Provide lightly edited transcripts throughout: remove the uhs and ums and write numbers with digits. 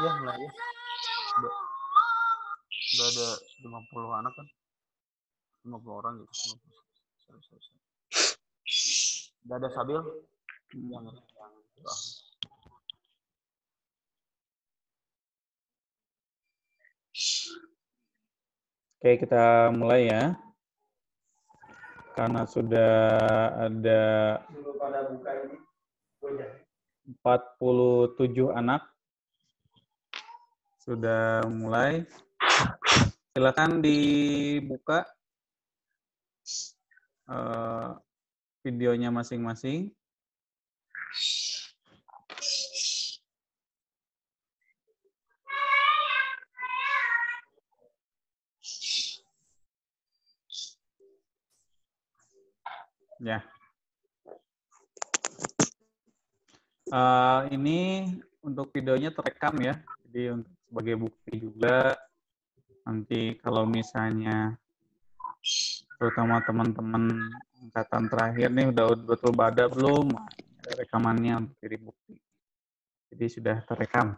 Ya, mulai ya. Udah ada 50 anak kan? 50 orang gitu. Udah ada Sabil? Yang Oke, kita mulai ya. Karena sudah ada 47 anak. Sudah mulai. Silakan dibuka videonya masing-masing. Ya. Ini untuk videonya terekam ya. Jadi untuk sebagai bukti juga nanti kalau misalnya terutama teman-teman angkatan terakhir nih udah betul pada belum rekamannya untuk jadi bukti. Jadi sudah terekam.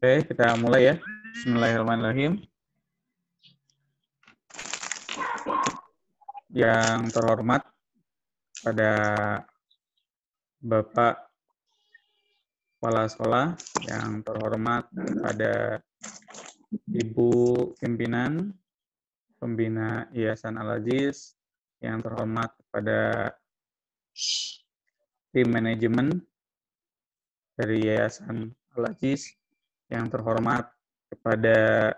Oke, kita mulai ya. Bismillahirrahmanirrahim. Yang terhormat pada Bapak Kepala Sekolah, yang terhormat pada Ibu Pimpinan Pembina Yayasan Al-Aziz, yang terhormat pada tim manajemen dari Yayasan Al-Aziz, yang terhormat kepada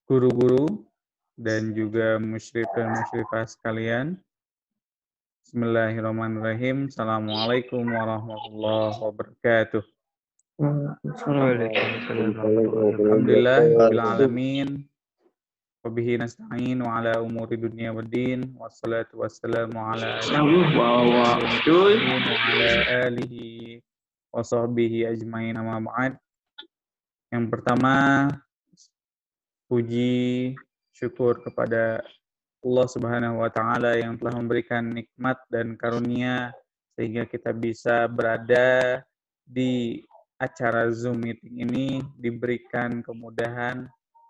guru-guru dan juga musyrif dan musyrifah sekalian. Bismillahirrahmanirrahim. Assalamualaikum warahmatullahi wabarakatuh. Alhamdulillah rabbil alamin. Wabihi nasta'in wa ala umuri dunya waddin. Wassalatu wassalamu ala wa ala alihi wa sahbihi ajmain amma ba'd. Yang pertama, puji syukur kepada Allah Subhanahu wa taala yang telah memberikan nikmat dan karunia sehingga kita bisa berada di acara Zoom meeting ini, diberikan kemudahan,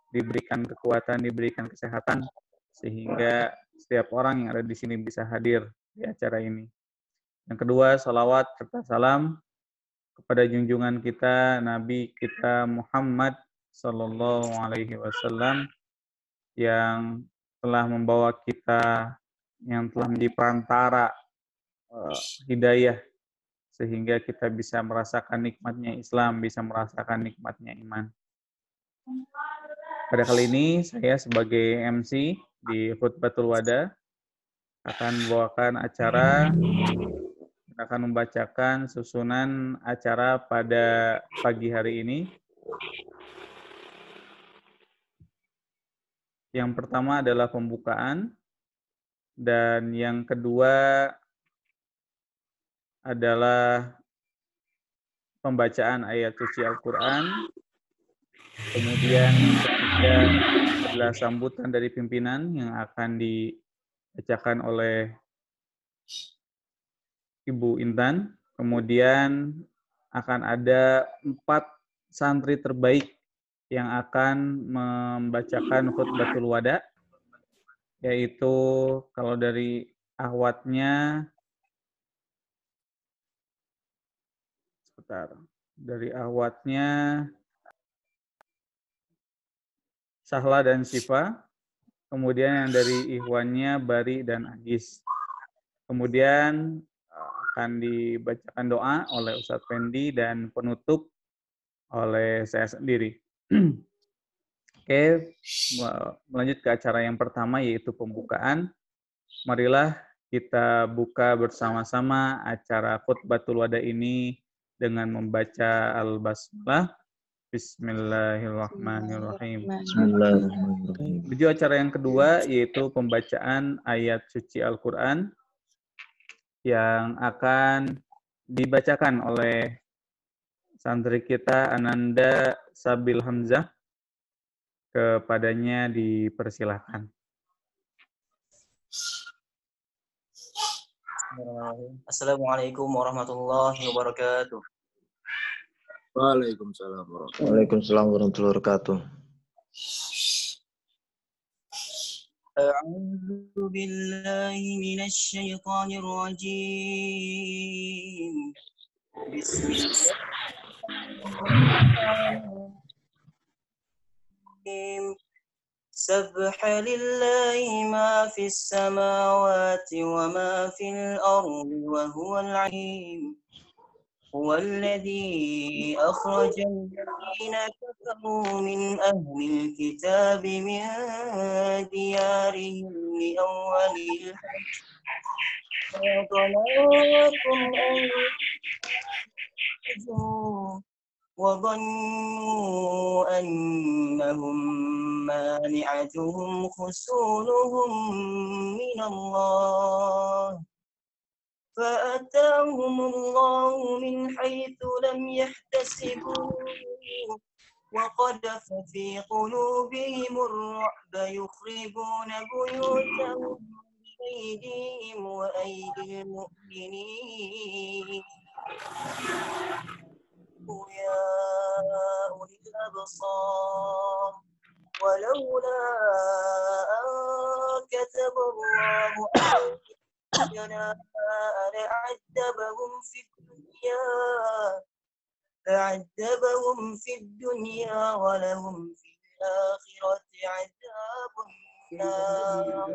diberikan kekuatan, diberikan kesehatan sehingga setiap orang yang ada di sini bisa hadir di acara ini. Yang kedua, salawat serta salam kepada junjungan kita Nabi kita Muhammad sallallahu alaihi wasallam yang telah membawa kita, yang telah menjadi perantara hidayah sehingga kita bisa merasakan nikmatnya Islam, bisa merasakan nikmatnya iman. Pada kali ini saya sebagai MC di Khutbatul Wada akan membawakan acara, akan membacakan susunan acara pada pagi hari ini. Yang pertama adalah pembukaan, dan yang kedua adalah pembacaan ayat suci Al-Quran. Kemudian yang ketiga adalah sambutan dari pimpinan yang akan dibacakan oleh Ibu Intan. Kemudian akan ada 4 santri terbaik yang akan membacakan khutbatul wada, yaitu kalau dari ahwatnya, dari ahwatnya Sahla dan Syifa, kemudian yang dari ikhwannya Bari dan Agis. Kemudian akan dibacakan doa oleh Ustadz Fendi dan penutup oleh saya sendiri. Oke, melanjut ke acara yang pertama yaitu pembukaan. Marilah kita buka bersama-sama acara khutbatul wada ini dengan membaca Al-Basmalah. Bismillahirrahmanirrahim. Bismillahirrahmanirrahim. Menuju acara yang kedua, yaitu pembacaan ayat suci Al-Quran yang akan dibacakan oleh santri kita Ananda Sabil Hamzah. Kepadanya dipersilahkan. Assalamualaikum warahmatullahi wabarakatuh. Waalaikumsalam warahmatullahi wabarakatuh. A'udzu billahi minasy syaithanir rajim. Bismillahirrahmanirrahim. Sabbaha lillahi ma fis samawati wa ma fil ardi wa huwal alim. هو الذي أخرج الذين كفروا من أهل الكتاب من ديارهم لأول الحج ما ظننتم أن يخرجوا وظنوا أنهم مانعتهم خصولهم من الله فأتاهم الله من حيث لم يحتسبوا وقذف في قلوبهم الرعب يخربون بيوتهم بأيديهم وأيدي المؤمنين يا أولي الأبصار ولولا أن كتب الله لعذبهم في الدنيا ولهم في الآخرة عذاب النار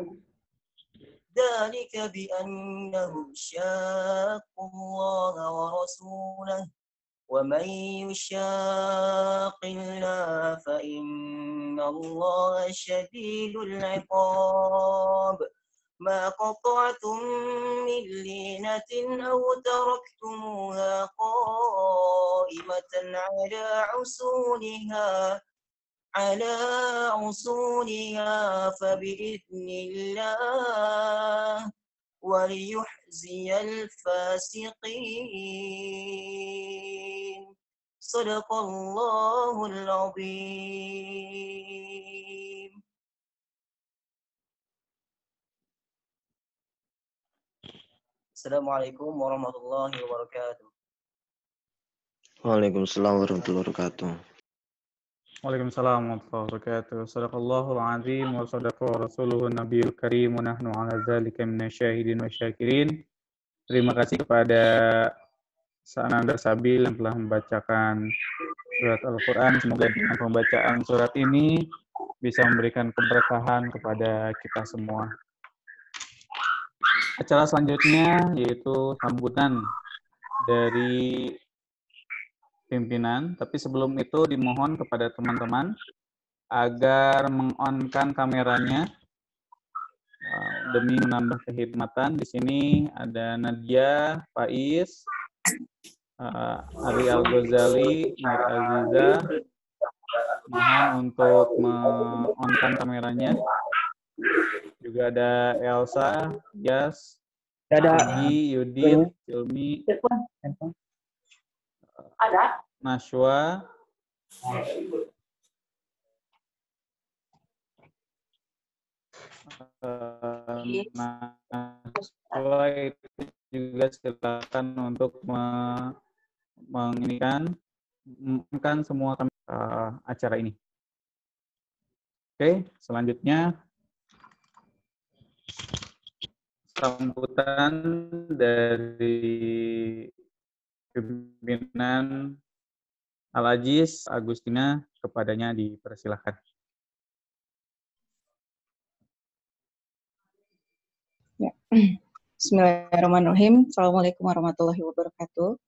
ذلك بأنهم شاقوا الله ورسوله ومن يشاق الله فإن الله شديد العقاب ما قطعتم من لينة أو تركتموها قائمة على عصولها فبإذن الله وليحزي الفاسقين صدق الله العظيم. Assalamualaikum warahmatullahi wabarakatuh. Waalaikumsalam warahmatullahi wabarakatuh. Waalaikumsalam warahmatullahi wabarakatuh. Shadaqallahul azim wa sadaqa rasuluhun nabiyul karim wa nahnu ala dzalika minasyahidin wa syakirin. Terima kasih kepada Ananda Sabil yang telah membacakan surat Al-Quran. Semoga dengan pembacaan surat ini bisa memberikan keberkahan kepada kita semua. Acara selanjutnya yaitu sambutan dari pimpinan, tapi sebelum itu dimohon kepada teman-teman agar meng-on-kan kameranya demi menambah kehidmatan. Di sini ada Nadia, Faiz, Ari Al-Ghazali, Nur Aziza. Mohon untuk meng-on-kan kameranya. Juga ada Elsa, Yas, Agi, Yudit, Cilmi, Nashwa, Nashwa itu juga silakan untuk menginginkan semua acara ini. Oke, selanjutnya sambutan dari pimpinan Al-Aziz Agustina, kepadanya dipersilahkan. Ya. Bismillahirrahmanirrahim. Assalamualaikum warahmatullahi wabarakatuh.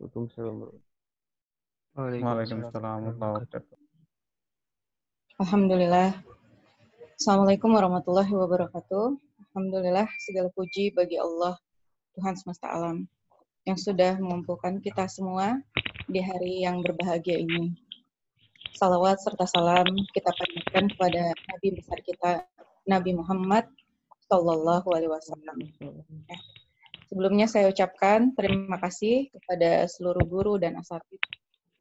Waalaikumsalam warahmatullahi wabarakatuh. Alhamdulillah. Assalamualaikum warahmatullahi wabarakatuh. Alhamdulillah, segala puji bagi Allah, Tuhan semesta alam, yang sudah mengumpulkan kita semua di hari yang berbahagia ini. Salawat serta salam kita panjatkan kepada Nabi besar kita, Nabi Muhammad Sallallahu Alaihi Wasallam. Sebelumnya saya ucapkan terima kasih kepada seluruh guru dan asatidz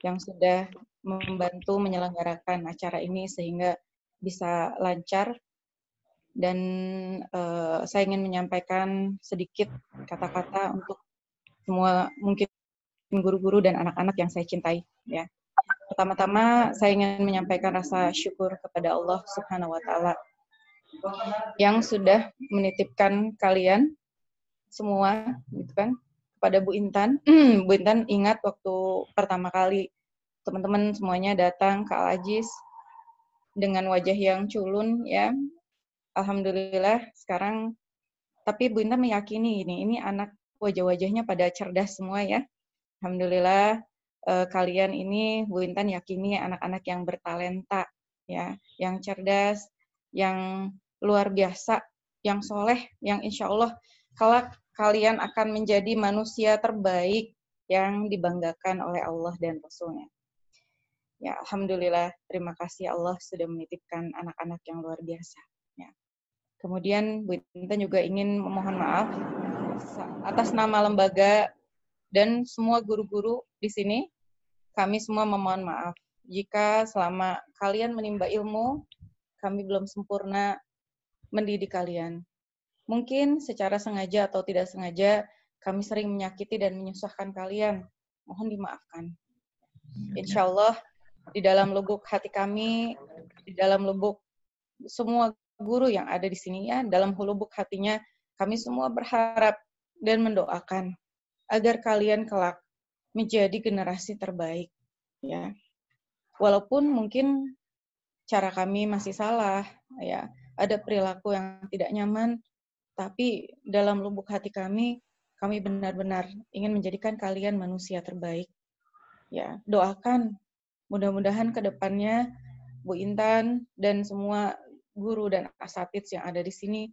yang sudah membantu menyelenggarakan acara ini sehingga bisa lancar. Dan saya ingin menyampaikan sedikit kata-kata untuk semua mungkin guru-guru dan anak-anak yang saya cintai. Ya. Pertama-tama saya ingin menyampaikan rasa syukur kepada Allah Subhanahu Wa Taala yang sudah menitipkan kalian semua, gitu kan, kepada Bu Intan. Bu Intan ingat waktu pertama kali teman-teman semuanya datang ke Al-Ajiz dengan wajah yang culun, ya. Alhamdulillah sekarang, tapi Bu Intan meyakini ini anak wajah-wajahnya pada cerdas semua ya. Alhamdulillah kalian ini Bu Intan yakini anak-anak yang bertalenta ya, yang cerdas, yang luar biasa, yang soleh, yang insya Allah kelak kalian akan menjadi manusia terbaik yang dibanggakan oleh Allah dan Rasul-Nya. Ya, Alhamdulillah, terima kasih Allah sudah menitipkan anak-anak yang luar biasa. Ya. Kemudian Bu Intan juga ingin memohon maaf atas nama lembaga dan semua guru-guru di sini. Kami semua memohon maaf jika selama kalian menimba ilmu, kami belum sempurna mendidik kalian. Mungkin secara sengaja atau tidak sengaja kami sering menyakiti dan menyusahkan kalian. Mohon dimaafkan. Insya Allah di dalam lubuk hati kami, di dalam lubuk semua guru yang ada di sini ya, dalam lubuk hatinya kami semua berharap dan mendoakan agar kalian kelak menjadi generasi terbaik ya. Walaupun mungkin cara kami masih salah ya, ada perilaku yang tidak nyaman, tapi dalam lubuk hati kami benar-benar ingin menjadikan kalian manusia terbaik. Ya, doakan mudah-mudahan ke depannya Bu Intan dan semua guru dan asatidz yang ada di sini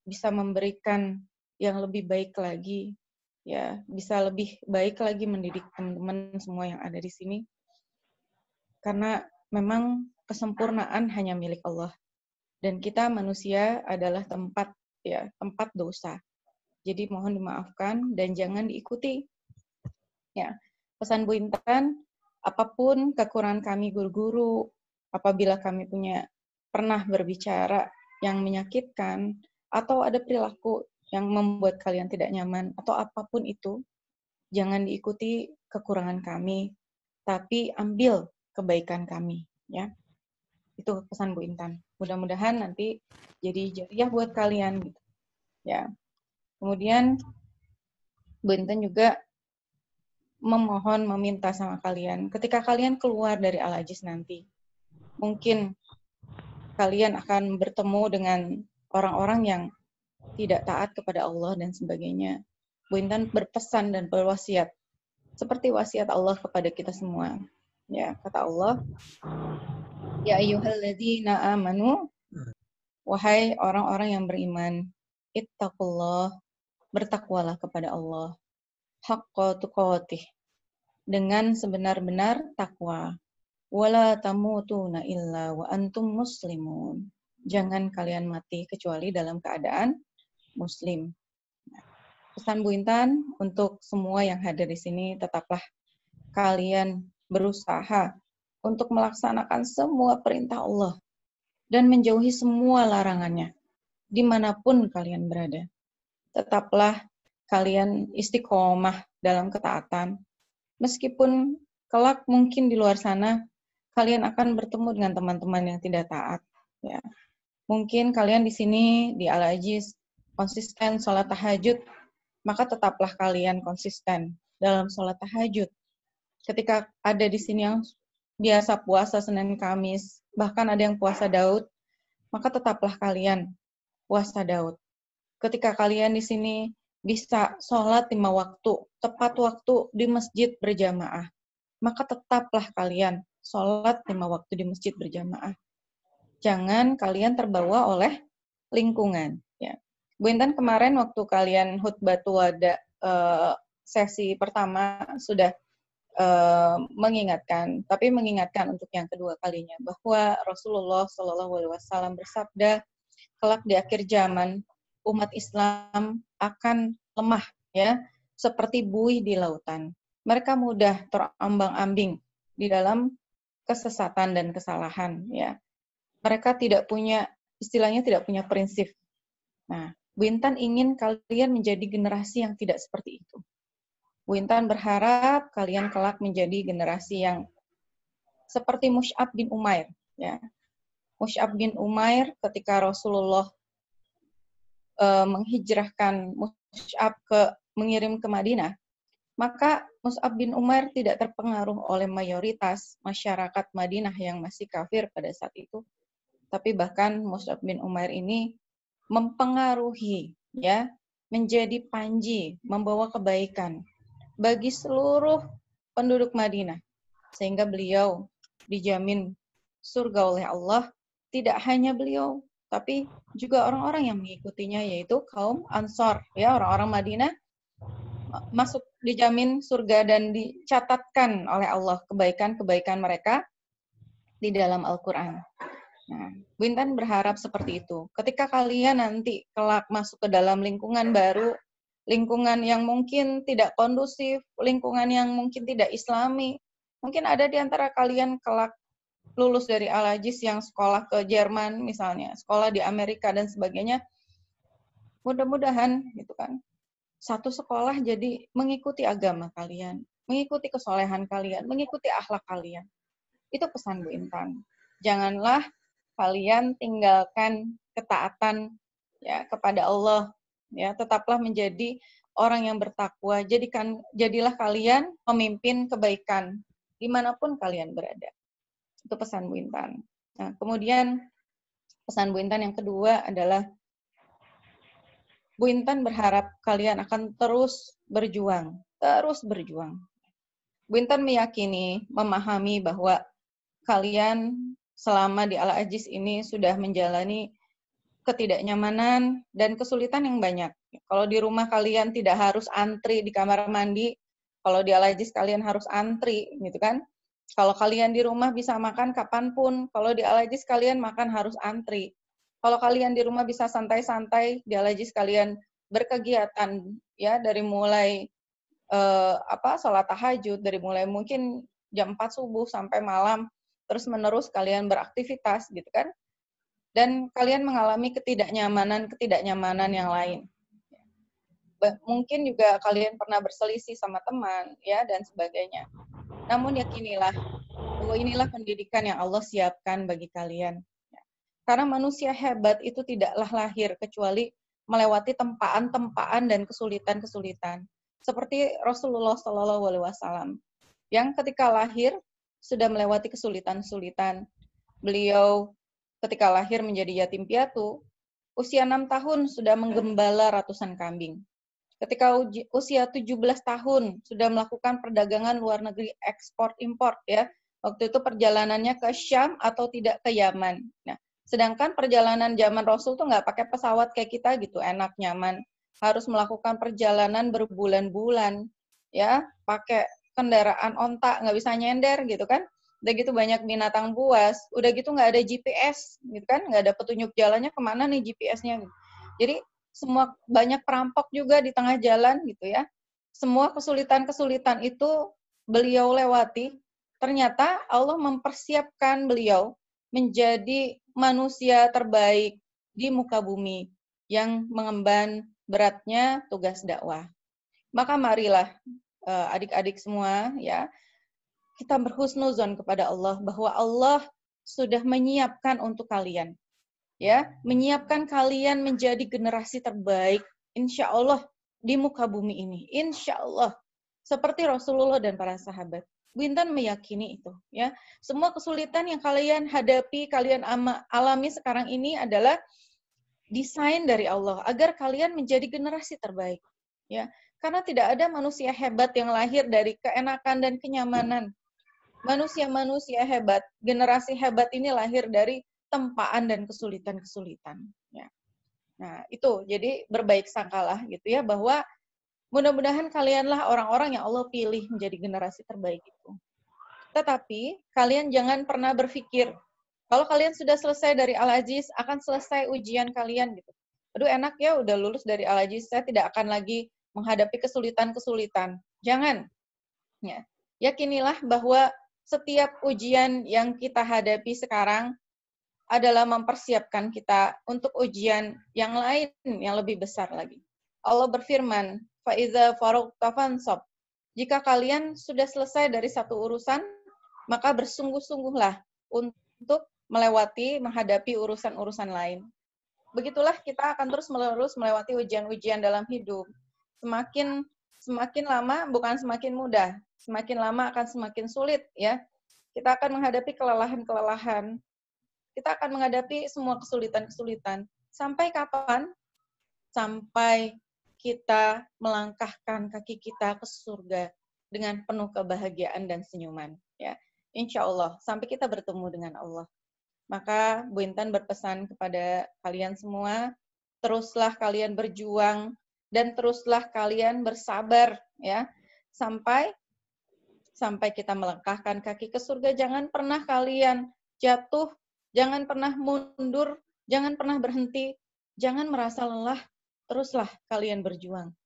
bisa memberikan yang lebih baik lagi, ya, bisa lebih baik lagi mendidik teman-teman semua yang ada di sini. Karena memang kesempurnaan hanya milik Allah. Dan kita manusia adalah tempat dosa. Jadi mohon dimaafkan dan jangan diikuti. Ya, pesan Bu Intan, apapun kekurangan kami guru-guru, apabila kami pernah berbicara yang menyakitkan, atau ada perilaku yang membuat kalian tidak nyaman, atau apapun itu, jangan diikuti kekurangan kami, tapi ambil kebaikan kami. Ya, itu pesan Bu Intan. Mudah-mudahan nanti jadi jariah buat kalian. Gitu. Ya. Kemudian Bu Intan juga meminta sama kalian, ketika kalian keluar dari Al-Ajiz nanti, mungkin kalian akan bertemu dengan orang-orang yang tidak taat kepada Allah dan sebagainya. Bu Intan berpesan dan berwasiat seperti wasiat Allah kepada kita semua. Ya, kata Allah, ya ayyuhalladzina amanu, wahai orang-orang yang beriman, ittaqullah, bertakwalah kepada Allah, haqqa tuqatih, dengan sebenar-benar takwa. Wala tamutuna illa wa antum muslimun. Jangan kalian mati kecuali dalam keadaan muslim. Pesan Bu Intan untuk semua yang hadir di sini, tetaplah kalian berusaha untuk melaksanakan semua perintah Allah dan menjauhi semua larangannya dimanapun kalian berada. Tetaplah kalian istiqomah dalam ketaatan. Meskipun kelak mungkin di luar sana kalian akan bertemu dengan teman-teman yang tidak taat. Ya. Mungkin kalian di sini di Al-Ajiz konsisten sholat tahajud, maka tetaplah kalian konsisten dalam sholat tahajud. Ketika ada di sini yang biasa puasa Senin Kamis, bahkan ada yang puasa Daud, maka tetaplah kalian puasa Daud. Ketika kalian di sini bisa sholat 5 waktu, tepat waktu di masjid berjamaah, maka tetaplah kalian sholat 5 waktu di masjid berjamaah. Jangan kalian terbawa oleh lingkungan. Ya. Bu Intan kemarin waktu kalian khutbatul wada sesi pertama sudah mengingatkan untuk yang kedua kalinya bahwa Rasulullah Shallallahu Alaihi Wasallam bersabda, kelak di akhir zaman umat Islam akan lemah, ya, seperti buih di lautan. Mereka mudah terombang-ambing di dalam kesesatan dan kesalahan, ya. Mereka tidak punya, istilahnya tidak punya prinsip. Nah, Bu Intan ingin kalian menjadi generasi yang tidak seperti itu. Bu Intan berharap kalian kelak menjadi generasi yang seperti Mus'ab bin Umair, ya. Mus'ab bin Umair ketika Rasulullah menghijrahkan Mus'ab mengirim ke Madinah, maka Mus'ab bin Umair tidak terpengaruh oleh mayoritas masyarakat Madinah yang masih kafir pada saat itu. Tapi bahkan Mus'ab bin Umair ini mempengaruhi, ya, menjadi panji, membawa kebaikan bagi seluruh penduduk Madinah. Sehingga beliau dijamin surga oleh Allah, tidak hanya beliau, tapi juga orang-orang yang mengikutinya, yaitu kaum Ansor, ya, orang-orang Madinah masuk dijamin surga dan dicatatkan oleh Allah kebaikan-kebaikan mereka di dalam Al-Quran. Nah, Bu Intan berharap seperti itu. Ketika kalian nanti kelak masuk ke dalam lingkungan baru, lingkungan yang mungkin tidak kondusif, lingkungan yang mungkin tidak islami, mungkin ada di antara kalian kelak lulus dari Al-Ajiz yang sekolah ke Jerman misalnya, sekolah di Amerika dan sebagainya. Mudah-mudahan gitu kan, satu sekolah jadi mengikuti agama kalian, mengikuti kesolehan kalian, mengikuti akhlak kalian. Itu pesan Bu Intan. Janganlah kalian tinggalkan ketaatan, ya, kepada Allah, ya, tetaplah menjadi orang yang bertakwa. Jadilah kalian pemimpin kebaikan dimanapun kalian berada. Itu pesan Bu Intan. Nah, kemudian pesan Bu Intan yang kedua adalah Bu Intan berharap kalian akan terus berjuang. Bu Intan meyakini, memahami bahwa kalian selama di Al-Ajiz ini sudah menjalani ketidaknyamanan dan kesulitan yang banyak. Kalau di rumah kalian tidak harus antri di kamar mandi, kalau di Al-Ajiz kalian harus antri, gitu kan? Kalau kalian di rumah bisa makan kapanpun, kalau di Al-Ajiz kalian makan harus antri. Kalau kalian di rumah bisa santai-santai, di Al-Ajiz kalian berkegiatan, ya, dari mulai sholat tahajud, dari mulai mungkin jam 4 subuh sampai malam, terus menerus kalian beraktivitas, gitu kan? Dan kalian mengalami ketidaknyamanan yang lain. Mungkin juga kalian pernah berselisih sama teman, ya, dan sebagainya. Namun yakinilah bahwa inilah pendidikan yang Allah siapkan bagi kalian. Karena manusia hebat itu tidaklah lahir kecuali melewati tempaan-tempaan dan kesulitan-kesulitan. Seperti Rasulullah Shallallahu Alaihi Wasallam yang ketika lahir sudah melewati kesulitan-kesulitan. Beliau ketika lahir menjadi yatim piatu, usia 6 tahun sudah menggembala ratusan kambing. Ketika usia 17 tahun sudah melakukan perdagangan luar negeri, ekspor-import, ya. Waktu itu perjalanannya ke Syam atau tidak ke Yaman. Nah, sedangkan perjalanan zaman Rasul tuh nggak pakai pesawat kayak kita gitu, enak, nyaman. Harus melakukan perjalanan berbulan-bulan, ya, pakai kendaraan onta, nggak bisa nyender gitu kan. Udah gitu banyak binatang buas, udah gitu nggak ada GPS gitu kan, nggak ada petunjuk jalannya kemana nih GPS-nya. Jadi semua banyak perampok juga di tengah jalan gitu ya. Semua kesulitan-kesulitan itu beliau lewati. Ternyata Allah mempersiapkan beliau menjadi manusia terbaik di muka bumi yang mengemban beratnya tugas dakwah. Maka marilah adik-adik semua, ya, kita berhusnuzon kepada Allah bahwa Allah sudah menyiapkan untuk kalian, ya, menyiapkan kalian menjadi generasi terbaik, insya Allah di muka bumi ini, insya Allah, seperti Rasulullah dan para sahabat. Bu Intan meyakini itu, ya. Semua kesulitan yang kalian hadapi, kalian alami sekarang ini adalah desain dari Allah agar kalian menjadi generasi terbaik, ya. Karena tidak ada manusia hebat yang lahir dari keenakan dan kenyamanan. Manusia-manusia hebat, generasi hebat ini lahir dari tempaan dan kesulitan-kesulitan. Ya. Nah, itu. Jadi berbaik sangkalah gitu ya, bahwa mudah-mudahan kalianlah orang-orang yang Allah pilih menjadi generasi terbaik itu. Tetapi kalian jangan pernah berpikir kalau kalian sudah selesai dari Al-Aziz, akan selesai ujian kalian gitu. Aduh enak ya udah lulus dari Al-Aziz, saya tidak akan lagi menghadapi kesulitan-kesulitan. Jangan. Ya. Yakinilah bahwa setiap ujian yang kita hadapi sekarang adalah mempersiapkan kita untuk ujian yang lain yang lebih besar lagi. Allah berfirman, "Faiza faragta fansab." Jika kalian sudah selesai dari satu urusan, maka bersungguh-sungguhlah untuk menghadapi urusan-urusan lain. Begitulah kita akan terus-menerus melewati ujian-ujian dalam hidup. Semakin lama bukan semakin mudah, semakin lama akan semakin sulit ya. Kita akan menghadapi kelelahan-kelelahan. Kita akan menghadapi semua kesulitan-kesulitan. Sampai kapan? Sampai kita melangkahkan kaki kita ke surga dengan penuh kebahagiaan dan senyuman ya. Insya Allah sampai kita bertemu dengan Allah. Maka Bu Intan berpesan kepada kalian semua, teruslah kalian berjuang dan teruslah kalian bersabar ya sampai kita melangkahkan kaki ke surga. Jangan pernah kalian jatuh, jangan pernah mundur, jangan pernah berhenti, jangan merasa lelah, teruslah kalian berjuang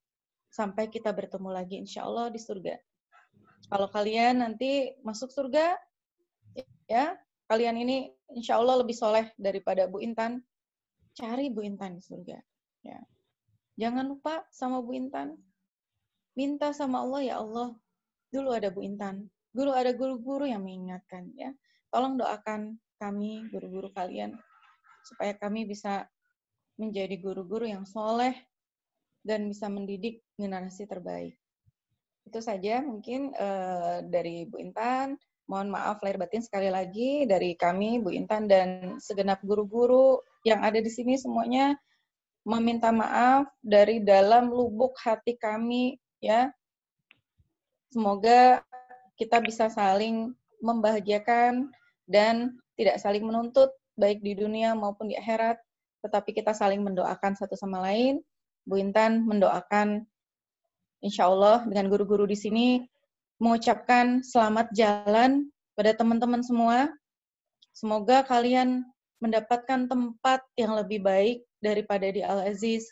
sampai kita bertemu lagi insya Allah di surga. Kalau kalian nanti masuk surga, ya kalian ini insya Allah lebih soleh daripada Bu Intan, cari Bu Intan di surga. Ya. Jangan lupa sama Bu Intan. Minta sama Allah, ya Allah, dulu ada Bu Intan, dulu ada guru-guru yang mengingatkan. Ya. Tolong doakan kami, guru-guru kalian, supaya kami bisa menjadi guru-guru yang soleh dan bisa mendidik generasi terbaik. Itu saja mungkin dari Bu Intan. Mohon maaf lahir batin sekali lagi dari kami, Bu Intan dan segenap guru-guru yang ada di sini semuanya meminta maaf dari dalam lubuk hati kami ya. Semoga kita bisa saling membahagiakan dan tidak saling menuntut baik di dunia maupun di akhirat, tetapi kita saling mendoakan satu sama lain. Bu Intan mendoakan insya Allah dengan guru-guru di sini mengucapkan selamat jalan pada teman-teman semua. Semoga kalian mendapatkan tempat yang lebih baik daripada di Al-Aziz.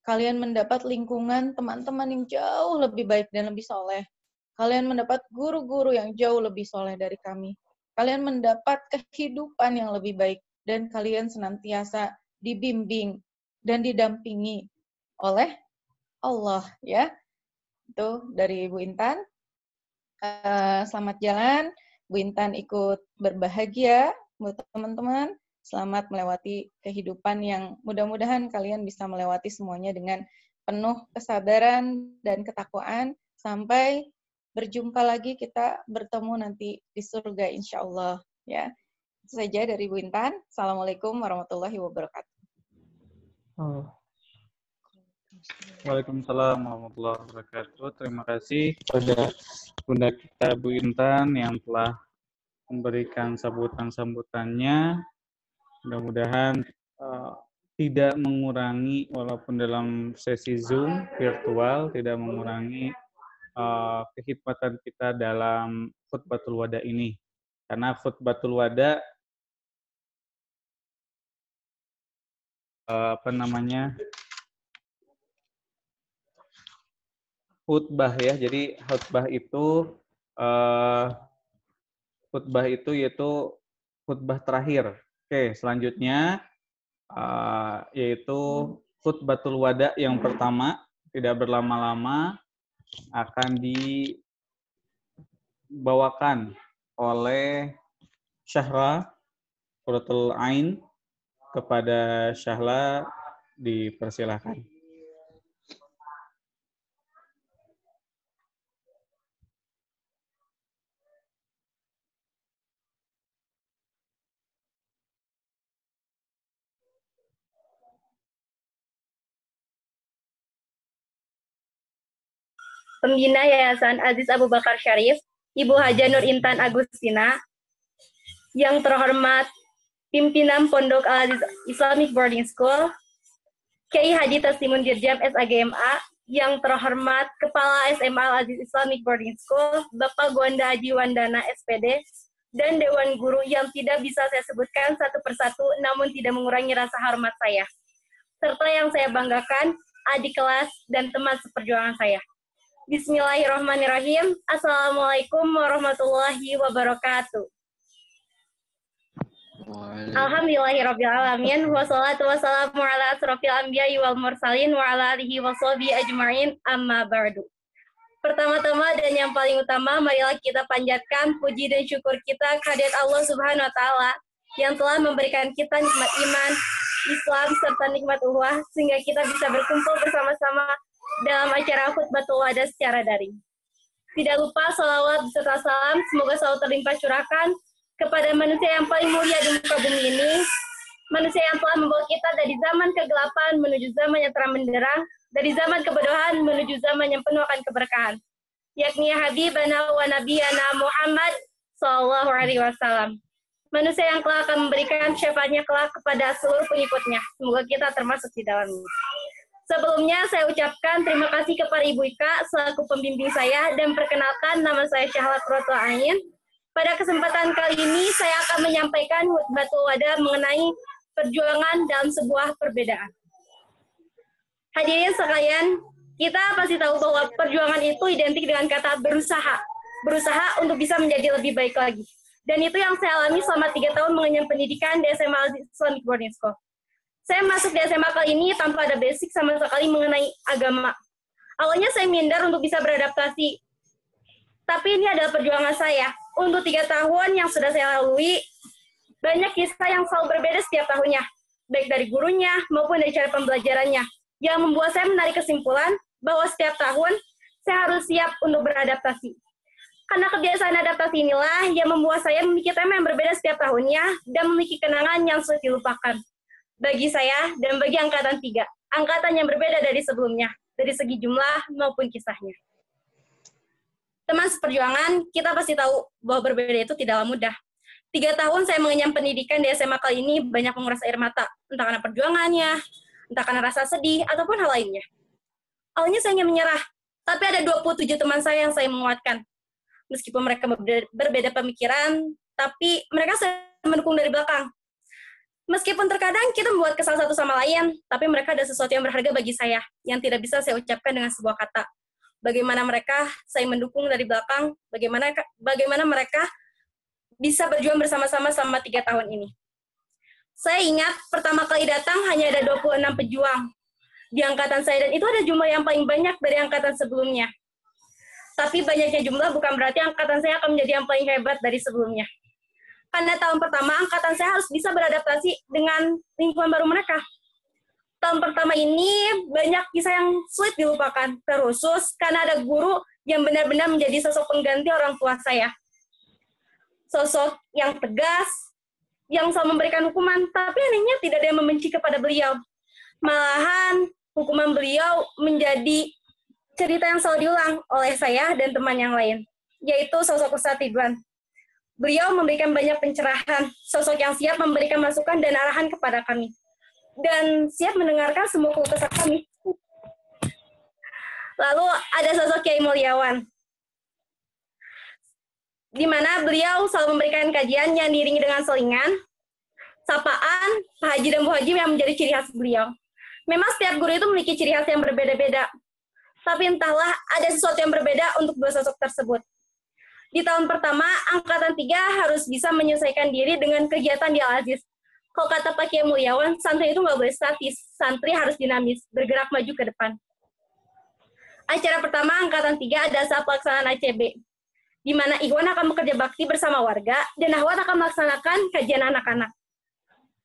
Kalian mendapat lingkungan teman-teman yang jauh lebih baik dan lebih soleh. Kalian mendapat guru-guru yang jauh lebih soleh dari kami. Kalian mendapat kehidupan yang lebih baik. Dan kalian senantiasa dibimbing dan didampingi oleh Allah. Ya, itu dari Bu Intan. Selamat jalan, Bu Intan ikut berbahagia buat teman-teman. Selamat melewati kehidupan yang mudah-mudahan kalian bisa melewati semuanya dengan penuh kesabaran dan ketakwaan. Sampai berjumpa lagi, kita bertemu nanti di surga insya Allah. Ya, itu saja dari Bu Intan. Assalamualaikum warahmatullahi wabarakatuh. Waalaikumsalam warahmatullahi wabarakatuh. Terima kasih kepada Bunda kita Bu Intan yang telah memberikan sambutan-sambutannya. Mudah-mudahan tidak mengurangi, walaupun dalam sesi Zoom virtual, tidak mengurangi kehikmatan kita dalam khutbatul wada ini. Karena khutbatul wada khutbah ya. Jadi khutbah itu yaitu khutbah terakhir. Oke, selanjutnya yaitu khutbatul wada yang pertama, tidak berlama-lama, akan dibawakan oleh Syahra Qurratul Ain. Kepada Syahla dipersilakan. Pembina Yayasan Aziz Abu Bakar Syarif, Ibu Haja Nur Intan Agustina, yang terhormat pimpinan Pondok Al-Aziz Islamic Boarding School, Kiai Haji Taslimun Dirjam SAGMA, yang terhormat Kepala SMA Al-Aziz Islamic Boarding School, Bapak Gwanda Haji Wandana SPD, dan Dewan Guru yang tidak bisa saya sebutkan satu persatu, namun tidak mengurangi rasa hormat saya. Serta yang saya banggakan, adik kelas dan teman seperjuangan saya. Bismillahirrahmanirrahim. Assalamualaikum warahmatullahi wabarakatuh. Alhamdulillahirrabbilalamin. Wassalatu wassalamu ala asrofil anbiya'i wal mursalin wa ala alihi wa sahbihi ajma'in, amma ba'du. Pertama-tama dan yang paling utama, marilah kita panjatkan puji dan syukur kita kehadirat Allah Subhanahu wa Ta'ala yang telah memberikan kita nikmat iman, Islam, serta nikmat ukhuwah, sehingga kita bisa berkumpul bersama-sama dalam acara khutbatul wada secara daring. Tidak lupa salawat serta salam semoga selalu terlimpah curahkan kepada manusia yang paling mulia di muka bumi ini, manusia yang telah membawa kita dari zaman kegelapan menuju zaman yang terang benderang, dari zaman kebodohan menuju zaman yang penuh akan keberkahan, yakni Habibana wa Nabiyana Muhammad Sallallahu Alaihi Wasallam. Manusia yang kelak akan memberikan syafaatnya kelak kepada seluruh pengikutnya. Semoga kita termasuk di dalamnya. Sebelumnya saya ucapkan terima kasih kepada Ibu Ika selaku pembimbing saya dan perkenalkan nama saya Syahla Qurratul Ain. Pada kesempatan kali ini saya akan menyampaikan khutbatul wada mengenai perjuangan dalam sebuah perbedaan. Hadirin sekalian, kita pasti tahu bahwa perjuangan itu identik dengan kata berusaha. Berusaha untuk bisa menjadi lebih baik lagi. Dan itu yang saya alami selama 3 tahun mengenyam pendidikan di SMA Al-Aziz Islamic Boarding School. Saya masuk di SMA kali ini tanpa ada basic sama sekali mengenai agama. Awalnya saya minder untuk bisa beradaptasi. Tapi ini adalah perjuangan saya. Untuk 3 tahun yang sudah saya lalui, banyak kisah yang selalu berbeda setiap tahunnya. Baik dari gurunya maupun dari cara pembelajarannya. Yang membuat saya menarik kesimpulan bahwa setiap tahun saya harus siap untuk beradaptasi. Karena kebiasaan adaptasi inilah yang membuat saya memiliki tema yang berbeda setiap tahunnya dan memiliki kenangan yang sulit dilupakan. Bagi saya dan bagi angkatan 3, angkatan yang berbeda dari sebelumnya, dari segi jumlah maupun kisahnya. Teman seperjuangan, kita pasti tahu bahwa berbeda itu tidaklah mudah. 3 tahun saya mengenyam pendidikan di SMA kali ini banyak menguras air mata, entah karena perjuangannya, entah karena rasa sedih, ataupun hal lainnya. Awalnya saya ingin menyerah, tapi ada 27 teman saya yang saya menguatkan. Meskipun mereka berbeda pemikiran, tapi mereka saya mendukung dari belakang. Meskipun terkadang kita membuat kesal satu sama lain, tapi mereka ada sesuatu yang berharga bagi saya, yang tidak bisa saya ucapkan dengan sebuah kata. Bagaimana mereka saya mendukung dari belakang, bagaimana mereka bisa berjuang bersama-sama selama 3 tahun ini. Saya ingat pertama kali datang hanya ada 26 pejuang di angkatan saya, dan itu ada jumlah yang paling banyak dari angkatan sebelumnya. Tapi banyaknya jumlah bukan berarti angkatan saya akan menjadi yang paling hebat dari sebelumnya. Karena tahun pertama, angkatan saya harus bisa beradaptasi dengan lingkungan baru mereka. Tahun pertama ini banyak kisah yang sulit dilupakan, terkhusus karena ada guru yang benar-benar menjadi sosok pengganti orang tua saya. Sosok yang tegas, yang selalu memberikan hukuman, tapi anehnya tidak ada yang membenci kepada beliau. Malahan, hukuman beliau menjadi cerita yang selalu diulang oleh saya dan teman yang lain, yaitu sosok Ustadz Ridwan. Beliau memberikan banyak pencerahan, sosok yang siap memberikan masukan dan arahan kepada kami, dan siap mendengarkan semua keluh kesah kami. Lalu ada sosok Kiai Mulyawan, di mana beliau selalu memberikan kajian yang diiringi dengan selingan, sapaan, Pak Haji dan Bu Haji yang menjadi ciri khas beliau. Memang setiap guru itu memiliki ciri khas yang berbeda-beda, tapi entahlah ada sesuatu yang berbeda untuk dua sosok tersebut. Di tahun pertama, angkatan 3 harus bisa menyesuaikan diri dengan kegiatan di Al-Aziz. Kalau kata Pak Kiai Mulyawan, santri itu nggak boleh statis, santri harus dinamis, bergerak maju ke depan. Acara pertama angkatan 3 adalah saat pelaksanaan ACB, di mana Ikhwan akan bekerja bakti bersama warga, dan Ahwat akan melaksanakan kajian anak-anak.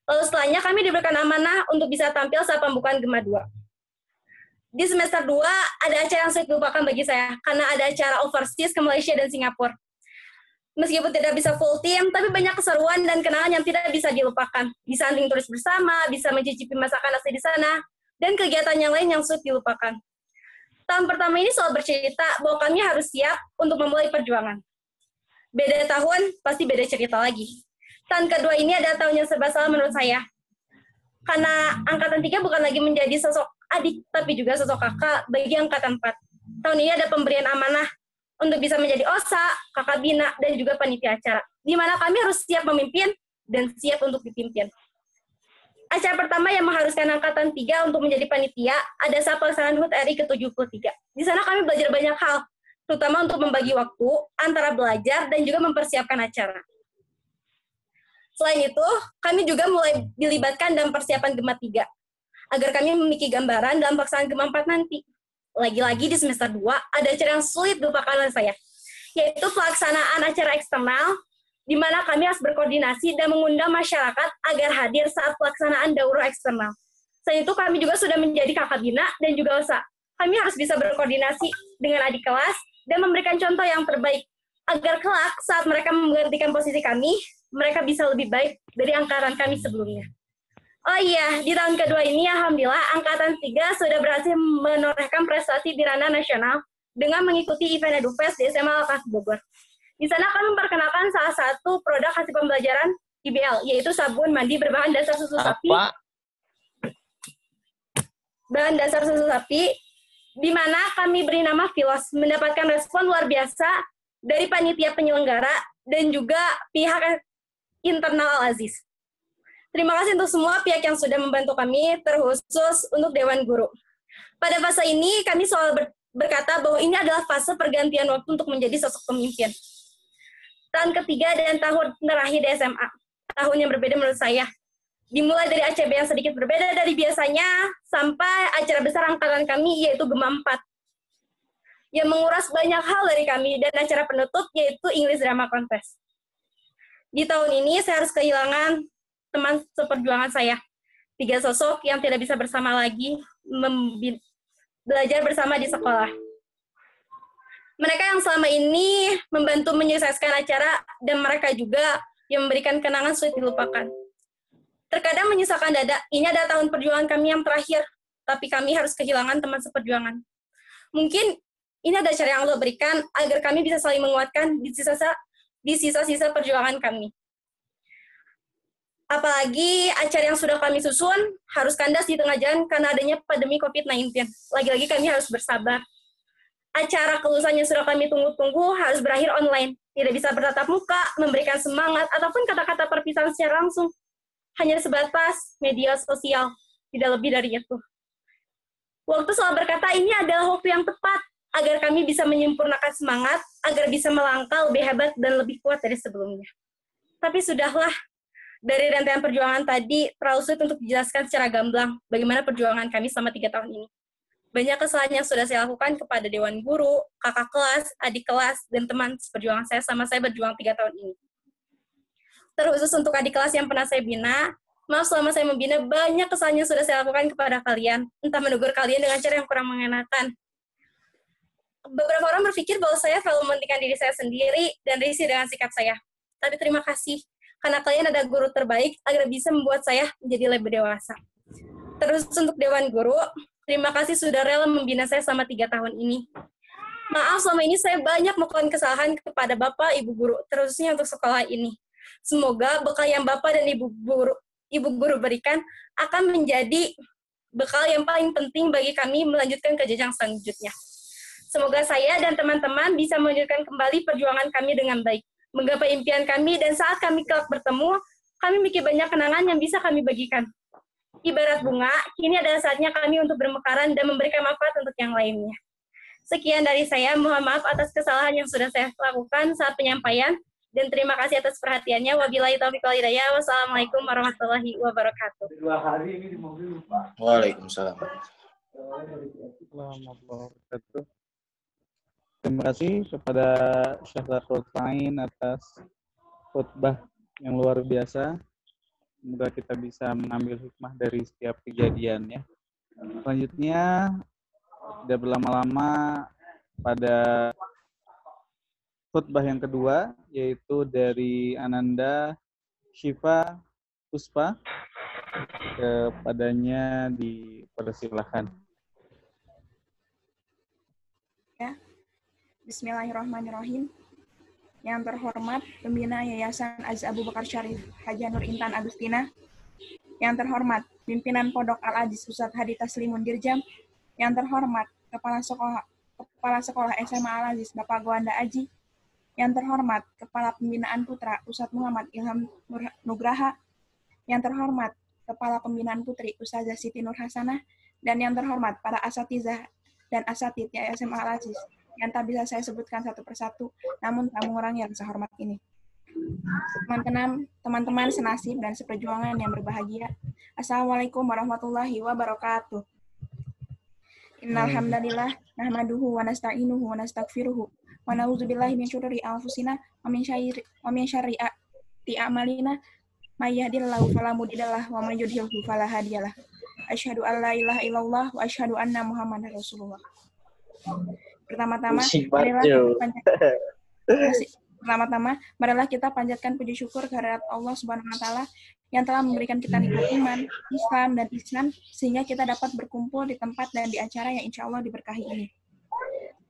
Lalu setelahnya kami diberikan amanah untuk bisa tampil saat pembukaan Gema 2. Di semester 2, ada acara yang sulit dilupakan bagi saya, karena ada acara overseas ke Malaysia dan Singapura. Meskipun tidak bisa full team, tapi banyak keseruan dan kenangan yang tidak bisa dilupakan. Bisa hunting turis bersama, bisa mencicipi masakan asli di sana, dan kegiatan yang lain yang sulit dilupakan. Tahun pertama ini soal bercerita bahwa kami harus siap untuk memulai perjuangan. Beda tahun, pasti beda cerita lagi. Tahun kedua ini adalah tahun yang serba salah menurut saya. Karena angkatan 3 bukan lagi menjadi sosok adik, tapi juga sosok kakak bagi angkatan 4. Tahun ini ada pemberian amanah untuk bisa menjadi OSA, kakak bina, dan juga panitia acara, di mana kami harus siap memimpin dan siap untuk dipimpin. Acara pertama yang mengharuskan angkatan 3 untuk menjadi panitia ada saat pelaksanaan HUT RI ke-73. Di sana kami belajar banyak hal, terutama untuk membagi waktu antara belajar dan juga mempersiapkan acara. Selain itu, kami juga mulai dilibatkan dalam persiapan GEMA 3, agar kami memiliki gambaran dalam pelaksanaan GEMA 4 nanti. Lagi-lagi di semester 2, ada acara yang sulit dilupakan oleh saya, yaitu pelaksanaan acara eksternal, di mana kami harus berkoordinasi dan mengundang masyarakat agar hadir saat pelaksanaan daurah eksternal. Selain itu, kami juga sudah menjadi kakak bina dan juga OSA. Kami harus bisa berkoordinasi dengan adik kelas dan memberikan contoh yang terbaik, agar kelak saat mereka menggantikan posisi kami, mereka bisa lebih baik dari angkatan kami sebelumnya. Oh iya, di tahun kedua ini, alhamdulillah, angkatan 3 sudah berhasil menorehkan prestasi di ranah nasional dengan mengikuti event EduFest di SMA Al-Kahfi Bogor. Di sana kami memperkenalkan salah satu produk hasil pembelajaran IBL, yaitu sabun mandi berbahan dasar susu sapi. Bahan dasar susu sapi, di mana kami beri nama Filos, mendapatkan respon luar biasa dari panitia penyelenggara dan juga pihak internal Al-Aziz. Terima kasih untuk semua pihak yang sudah membantu kami, terkhusus untuk Dewan Guru. Pada fase ini, kami selalu berkata bahwa ini adalah fase pergantian waktu untuk menjadi sosok pemimpin. Tahun ketiga dan tahun terakhir di SMA, tahun yang berbeda menurut saya. Dimulai dari ACB yang sedikit berbeda dari biasanya, sampai acara besar angkatan kami, yaitu GEMA 4. Yang menguras banyak hal dari kami, dan acara penutup, yaitu English Drama Contest. Di tahun ini, saya harus kehilangan teman seperjuangan saya. 3 sosok yang tidak bisa bersama lagi, belajar bersama di sekolah. Mereka yang selama ini membantu menyukseskan acara, dan mereka juga yang memberikan kenangan sulit dilupakan. Terkadang menyisakan dada, ini adalah tahun perjuangan kami yang terakhir, tapi kami harus kehilangan teman seperjuangan. Mungkin ini ada cara yang Allah berikan agar kami bisa saling menguatkan di sisa-sisa perjuangan kami. Apalagi acara yang sudah kami susun harus kandas di tengah jalan karena adanya pandemi COVID-19. Lagi-lagi kami harus bersabar. Acara kelulusan yang sudah kami tunggu-tunggu harus berakhir online. Tidak bisa bertatap muka, memberikan semangat, ataupun kata-kata perpisahan secara langsung. Hanya sebatas media sosial, tidak lebih dari itu. Waktu selalu berkata ini adalah waktu yang tepat agar kami bisa menyempurnakan semangat, agar bisa melangkah lebih hebat dan lebih kuat dari sebelumnya. Tapi sudahlah, dari rangkaian perjuangan tadi, terlalu sulit untuk dijelaskan secara gamblang bagaimana perjuangan kami selama 3 tahun ini. Banyak kesalahan yang sudah saya lakukan kepada Dewan Guru, kakak kelas, adik kelas, dan teman seperjuangan saya sama saya berjuang 3 tahun ini. Terkhusus untuk adik kelas yang pernah saya bina, maaf selama saya membina, banyak kesalahan yang sudah saya lakukan kepada kalian, entah menegur kalian dengan cara yang kurang mengenakan. Beberapa orang berpikir bahwa saya terlalu mementingkan diri saya sendiri dan risih dengan sikap saya. Tapi terima kasih, karena kalian ada guru terbaik agar bisa membuat saya menjadi lebih dewasa. Terus untuk Dewan Guru, terima kasih sudah rela membina saya selama 3 tahun ini. Maaf selama ini saya banyak melakukan kesalahan kepada Bapak, Ibu Guru, terusnya untuk sekolah ini. Semoga bekal yang Bapak dan Ibu Guru berikan akan menjadi bekal yang paling penting bagi kami melanjutkan ke jenjang selanjutnya. Semoga saya dan teman-teman bisa melanjutkan kembali perjuangan kami dengan baik, menggapai impian kami, dan saat kami kelak bertemu, kami memiliki banyak kenangan yang bisa kami bagikan. Ibarat bunga, kini adalah saatnya kami untuk bermekaran dan memberikan manfaat untuk yang lainnya. Sekian dari saya, mohon maaf atas kesalahan yang sudah saya lakukan saat penyampaian, dan terima kasih atas perhatiannya. Wabillahi taufiq wal hidayah. Wassalamualaikum warahmatullahi wabarakatuh. Waalaikumsalam. Terima kasih kepada Syekh Zahrul Fain atas khutbah yang luar biasa. Semoga kita bisa mengambil hikmah dari setiap kejadian ya. Selanjutnya, tidak berlama-lama pada khutbah yang kedua, yaitu dari Ananda Syifa Puspa. Kepadanya dipersilahkan. Ya. Bismillahirrahmanirrahim. Yang terhormat Pembina Yayasan Aziz Abu Bakar Syarif Haja Nur Intan Agustina. Yang terhormat Pimpinan Pondok Al-Aziz Ustadz Hadi Taslimun Dirjam, yang terhormat Kepala Sekolah SMA Al-Aziz Bapak Gwanda Aji, yang terhormat Kepala Pembinaan Putra Ustadz Muhammad Ilham Nugraha, yang terhormat Kepala Pembinaan Putri Ustazah Siti Nur Hasanah, dan yang terhormat para asatizah dan asatid SMA Al-Aziz yang tak bisa saya sebutkan satu persatu, namun tak mengurangi rasa hormat ini. Teman-teman senasib dan seperjuangan yang berbahagia, Assalamualaikum warahmatullahi wabarakatuh. Innal hamdalillah nahmaduhu wa nasta'inuhu wa nastaghfiruhu wa na'udzubillahi min syururi anfusina wa min syarri a'malina may yahdihillahu fala mudhillalah wa may yudhlilhu fala hadiyalah. Asyhadu an la ilaha illallah wa asyhadu anna Muhammadar Rasulullah. Marilah kita panjatkan puji syukur kehadirat Allah Subhanahu wa taala yang telah memberikan kita nikmat iman, Islam dan Islam sehingga kita dapat berkumpul di tempat dan di acara yang insya Allah diberkahi ini.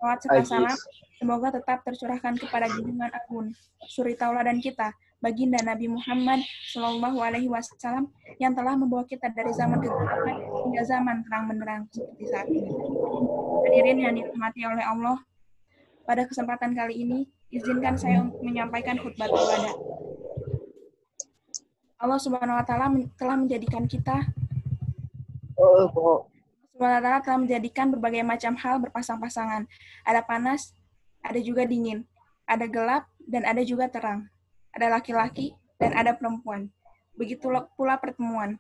Salawat serta salam semoga tetap tercurahkan kepada junjungan agung, suri tauladan kita, baginda Nabi Muhammad Shallallahu Alaihi Wasallam yang telah membawa kita dari zaman kegelapan hingga zaman terang benderang seperti saat ini. Hadirin yang dirahmati oleh Allah, pada kesempatan kali ini izinkan saya untuk menyampaikan khutbah wada. Allah Subhanahu Wa Taala telah menjadikan kita telah menjadikan berbagai macam hal berpasang-pasangan. Ada panas, ada juga dingin, ada gelap dan ada juga terang. Ada laki-laki dan ada perempuan. Begitu pula pertemuan.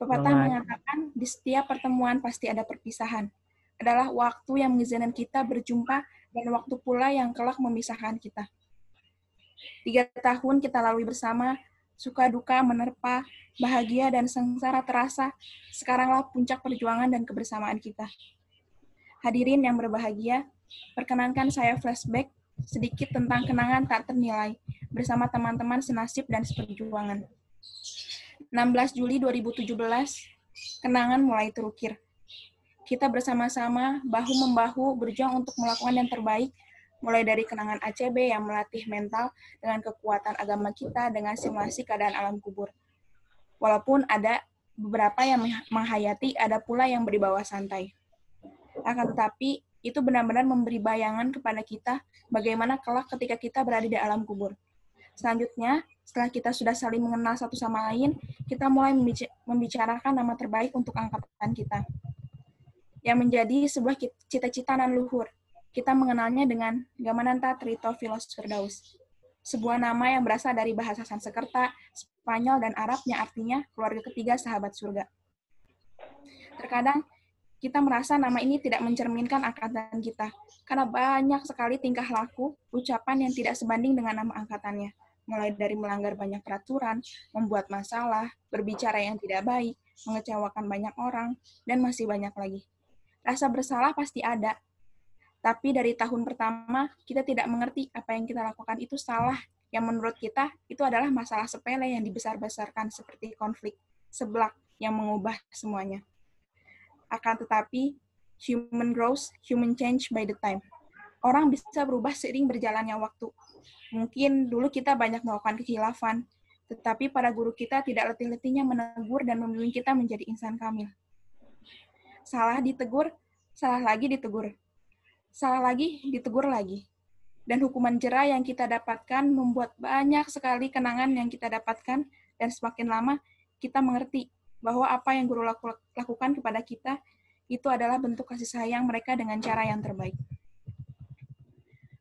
Pepatah mengatakan di setiap pertemuan pasti ada perpisahan. Adalah waktu yang mengizinkan kita berjumpa dan waktu pula yang kelak memisahkan kita. 3 tahun kita lalui bersama, suka duka menerpa, bahagia dan sengsara terasa, sekaranglah puncak perjuangan dan kebersamaan kita. Hadirin yang berbahagia, perkenankan saya flashback sedikit tentang kenangan tak ternilai bersama teman-teman senasib dan seperjuangan. 16 Juli 2017, kenangan mulai terukir. Kita bersama-sama, bahu-membahu, berjuang untuk melakukan yang terbaik, mulai dari kenangan ACB yang melatih mental dengan kekuatan agama kita dengan simulasi keadaan alam kubur. Walaupun ada beberapa yang menghayati, ada pula yang beribawa santai. Akan tetapi, itu benar-benar memberi bayangan kepada kita bagaimana kelak ketika kita berada di alam kubur. Selanjutnya, setelah kita sudah saling mengenal satu sama lain, kita mulai membicarakan nama terbaik untuk angkatan kita, yang menjadi sebuah cita-cita nan luhur. Kita mengenalnya dengan Gamananta Trito Filos Firdaus, sebuah nama yang berasal dari bahasa Sanskerta, Spanyol, dan Arab yang artinya keluarga ketiga sahabat surga. Terkadang, kita merasa nama ini tidak mencerminkan angkatan kita, karena banyak sekali tingkah laku, ucapan yang tidak sebanding dengan nama angkatannya, mulai dari melanggar banyak peraturan, membuat masalah, berbicara yang tidak baik, mengecewakan banyak orang, dan masih banyak lagi. Rasa bersalah pasti ada, tapi dari tahun pertama, kita tidak mengerti apa yang kita lakukan itu salah, yang menurut kita itu adalah masalah sepele yang dibesar-besarkan seperti konflik seblak yang mengubah semuanya. Akan tetapi, human grows, human change by the time. Orang bisa berubah seiring berjalannya waktu. Mungkin dulu kita banyak melakukan kekhilafan, tetapi para guru kita tidak letih-letihnya menegur dan membimbing kita menjadi insan kamil. Salah ditegur, salah lagi ditegur. Salah lagi, ditegur lagi. Dan hukuman jera yang kita dapatkan membuat banyak sekali kenangan yang kita dapatkan, dan semakin lama kita mengerti bahwa apa yang guru lakukan kepada kita itu adalah bentuk kasih sayang mereka dengan cara yang terbaik.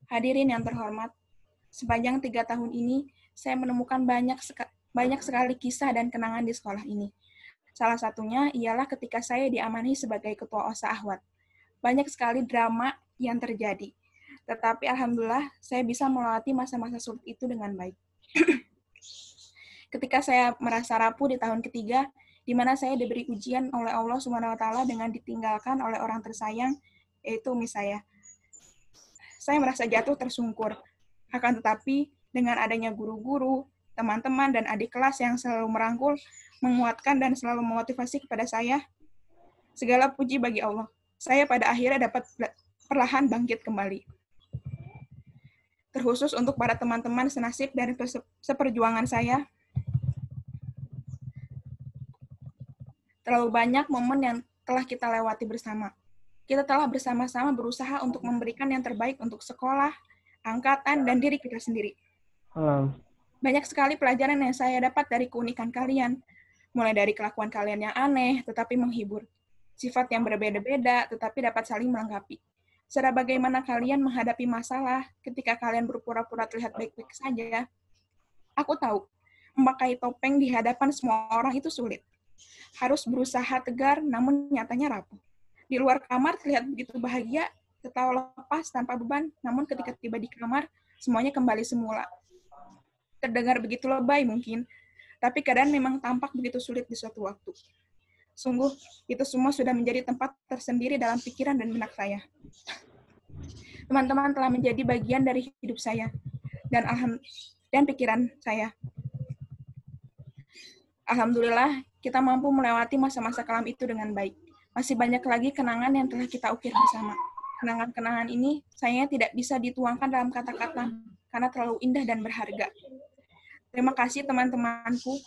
Hadirin yang terhormat, sepanjang 3 tahun ini, saya menemukan banyak sekali kisah dan kenangan di sekolah ini. Salah satunya ialah ketika saya diamanahi sebagai Ketua OSA Ahwat. Banyak sekali drama yang terjadi. Tetapi Alhamdulillah, saya bisa melewati masa-masa sulit itu dengan baik. Ketika saya merasa rapuh di tahun ketiga, di mana saya diberi ujian oleh Allah Subhanahu wa taala dengan ditinggalkan oleh orang tersayang, yaitu umi saya. Saya merasa jatuh tersungkur. Akan tetapi, dengan adanya guru-guru, teman-teman, dan adik kelas yang selalu merangkul, menguatkan, dan selalu memotivasi kepada saya, segala puji bagi Allah. Saya pada akhirnya dapat perlahan bangkit kembali. Terkhusus untuk para teman-teman senasib dan seperjuangan saya, Terlalu banyak momen yang telah kita lewati bersama. Kita telah bersama-sama berusaha untuk memberikan yang terbaik untuk sekolah, angkatan, dan diri kita sendiri. Banyak sekali pelajaran yang saya dapat dari keunikan kalian, mulai dari kelakuan kalian yang aneh tetapi menghibur, sifat yang berbeda-beda tetapi dapat saling melengkapi. Serta bagaimana kalian menghadapi masalah ketika kalian berpura-pura terlihat baik-baik saja. Aku tahu, memakai topeng di hadapan semua orang itu sulit. Harus berusaha tegar, namun nyatanya rapuh. Di luar kamar terlihat begitu bahagia, tertawa lepas tanpa beban, namun ketika tiba di kamar, semuanya kembali semula. Terdengar begitu lebay mungkin, tapi keadaan memang tampak begitu sulit di suatu waktu. Sungguh, itu semua sudah menjadi tempat tersendiri dalam pikiran dan benak saya. Teman-teman telah menjadi bagian dari hidup saya dan pikiran saya. Alhamdulillah, kita mampu melewati masa-masa kelam itu dengan baik. Masih banyak lagi kenangan yang telah kita ukir bersama. Kenangan-kenangan ini sayangnya tidak bisa dituangkan dalam kata-kata karena terlalu indah dan berharga. Terima kasih teman-temanku.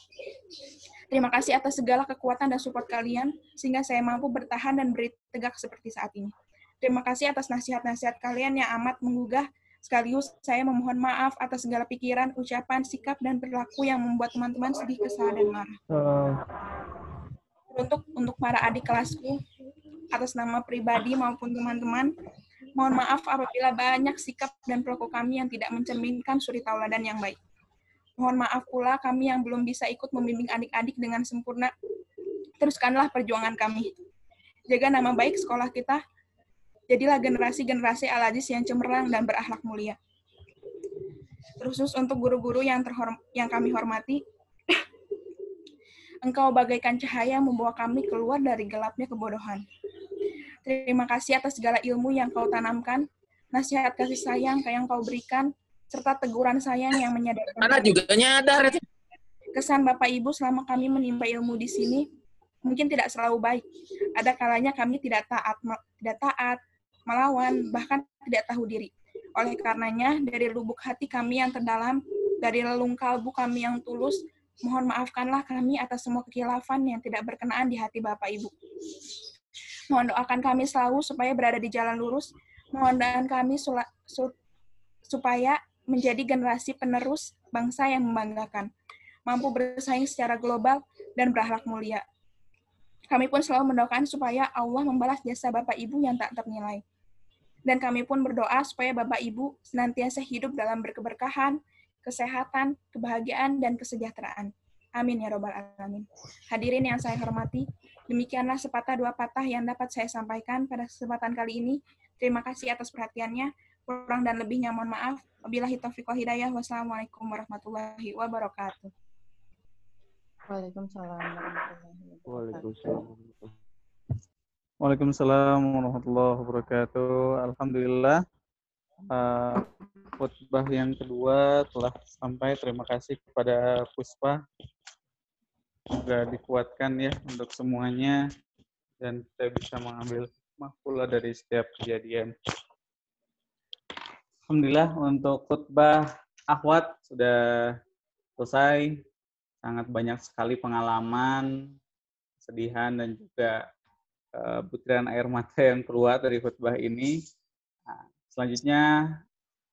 Terima kasih atas segala kekuatan dan support kalian, sehingga saya mampu bertahan dan berdiri tegak seperti saat ini. Terima kasih atas nasihat-nasihat kalian yang amat menggugah, sekaligus saya memohon maaf atas segala pikiran, ucapan, sikap, dan perilaku yang membuat teman-teman sedih, kesal, dan marah. Untuk para adik kelasku, atas nama pribadi maupun teman-teman, mohon maaf apabila banyak sikap dan perilaku kami yang tidak mencerminkan suri tauladan yang baik. Mohon maaf pula kami yang belum bisa ikut membimbing adik-adik dengan sempurna. Teruskanlah perjuangan kami. Jaga nama baik sekolah kita. Jadilah generasi-generasi Al-Aziz yang cemerlang dan berakhlak mulia. Terkhusus untuk guru-guru yang kami hormati, Engkau bagaikan cahaya membawa kami keluar dari gelapnya kebodohan. Terima kasih atas segala ilmu yang Kau tanamkan, nasihat kasih sayang yang Kau berikan, serta teguran sayang yang menyadarkan. Anak juga nyadar. Kesan Bapak Ibu selama kami menimba ilmu di sini mungkin tidak selalu baik. Ada kalanya kami tidak taat, melawan, bahkan tidak tahu diri. Oleh karenanya, dari lubuk hati kami yang terdalam, dari relung kalbu kami yang tulus, mohon maafkanlah kami atas semua kekhilafan yang tidak berkenaan di hati Bapak Ibu. Mohon doakan kami selalu supaya berada di jalan lurus. Mohon doakan kami supaya menjadi generasi penerus bangsa yang membanggakan, mampu bersaing secara global dan berakhlak mulia. Kami pun selalu mendoakan supaya Allah membalas jasa Bapak Ibu yang tak ternilai. Dan kami pun berdoa supaya Bapak Ibu senantiasa hidup dalam berkeberkahan, kesehatan, kebahagiaan, dan kesejahteraan. Amin ya Rabbal Alamin. Hadirin yang saya hormati, demikianlah sepatah dua patah yang dapat saya sampaikan pada kesempatan kali ini. Terima kasih atas perhatiannya. Kurang dan lebihnya mohon maaf. Wabillahi taufiq wal hidayah. Wassalamualaikum warahmatullahi wabarakatuh. Waalaikumsalam warahmatullahi wabarakatuh. Alhamdulillah, khutbah yang kedua telah sampai. Terima kasih kepada Puspa. Semoga dikuatkan ya untuk semuanya dan kita bisa mengambil hikmah pula dari setiap kejadian. Alhamdulillah untuk khutbah akhwat sudah selesai. Sangat banyak sekali pengalaman, kesedihan, dan juga butiran air mata yang keluar dari khutbah ini. Nah, selanjutnya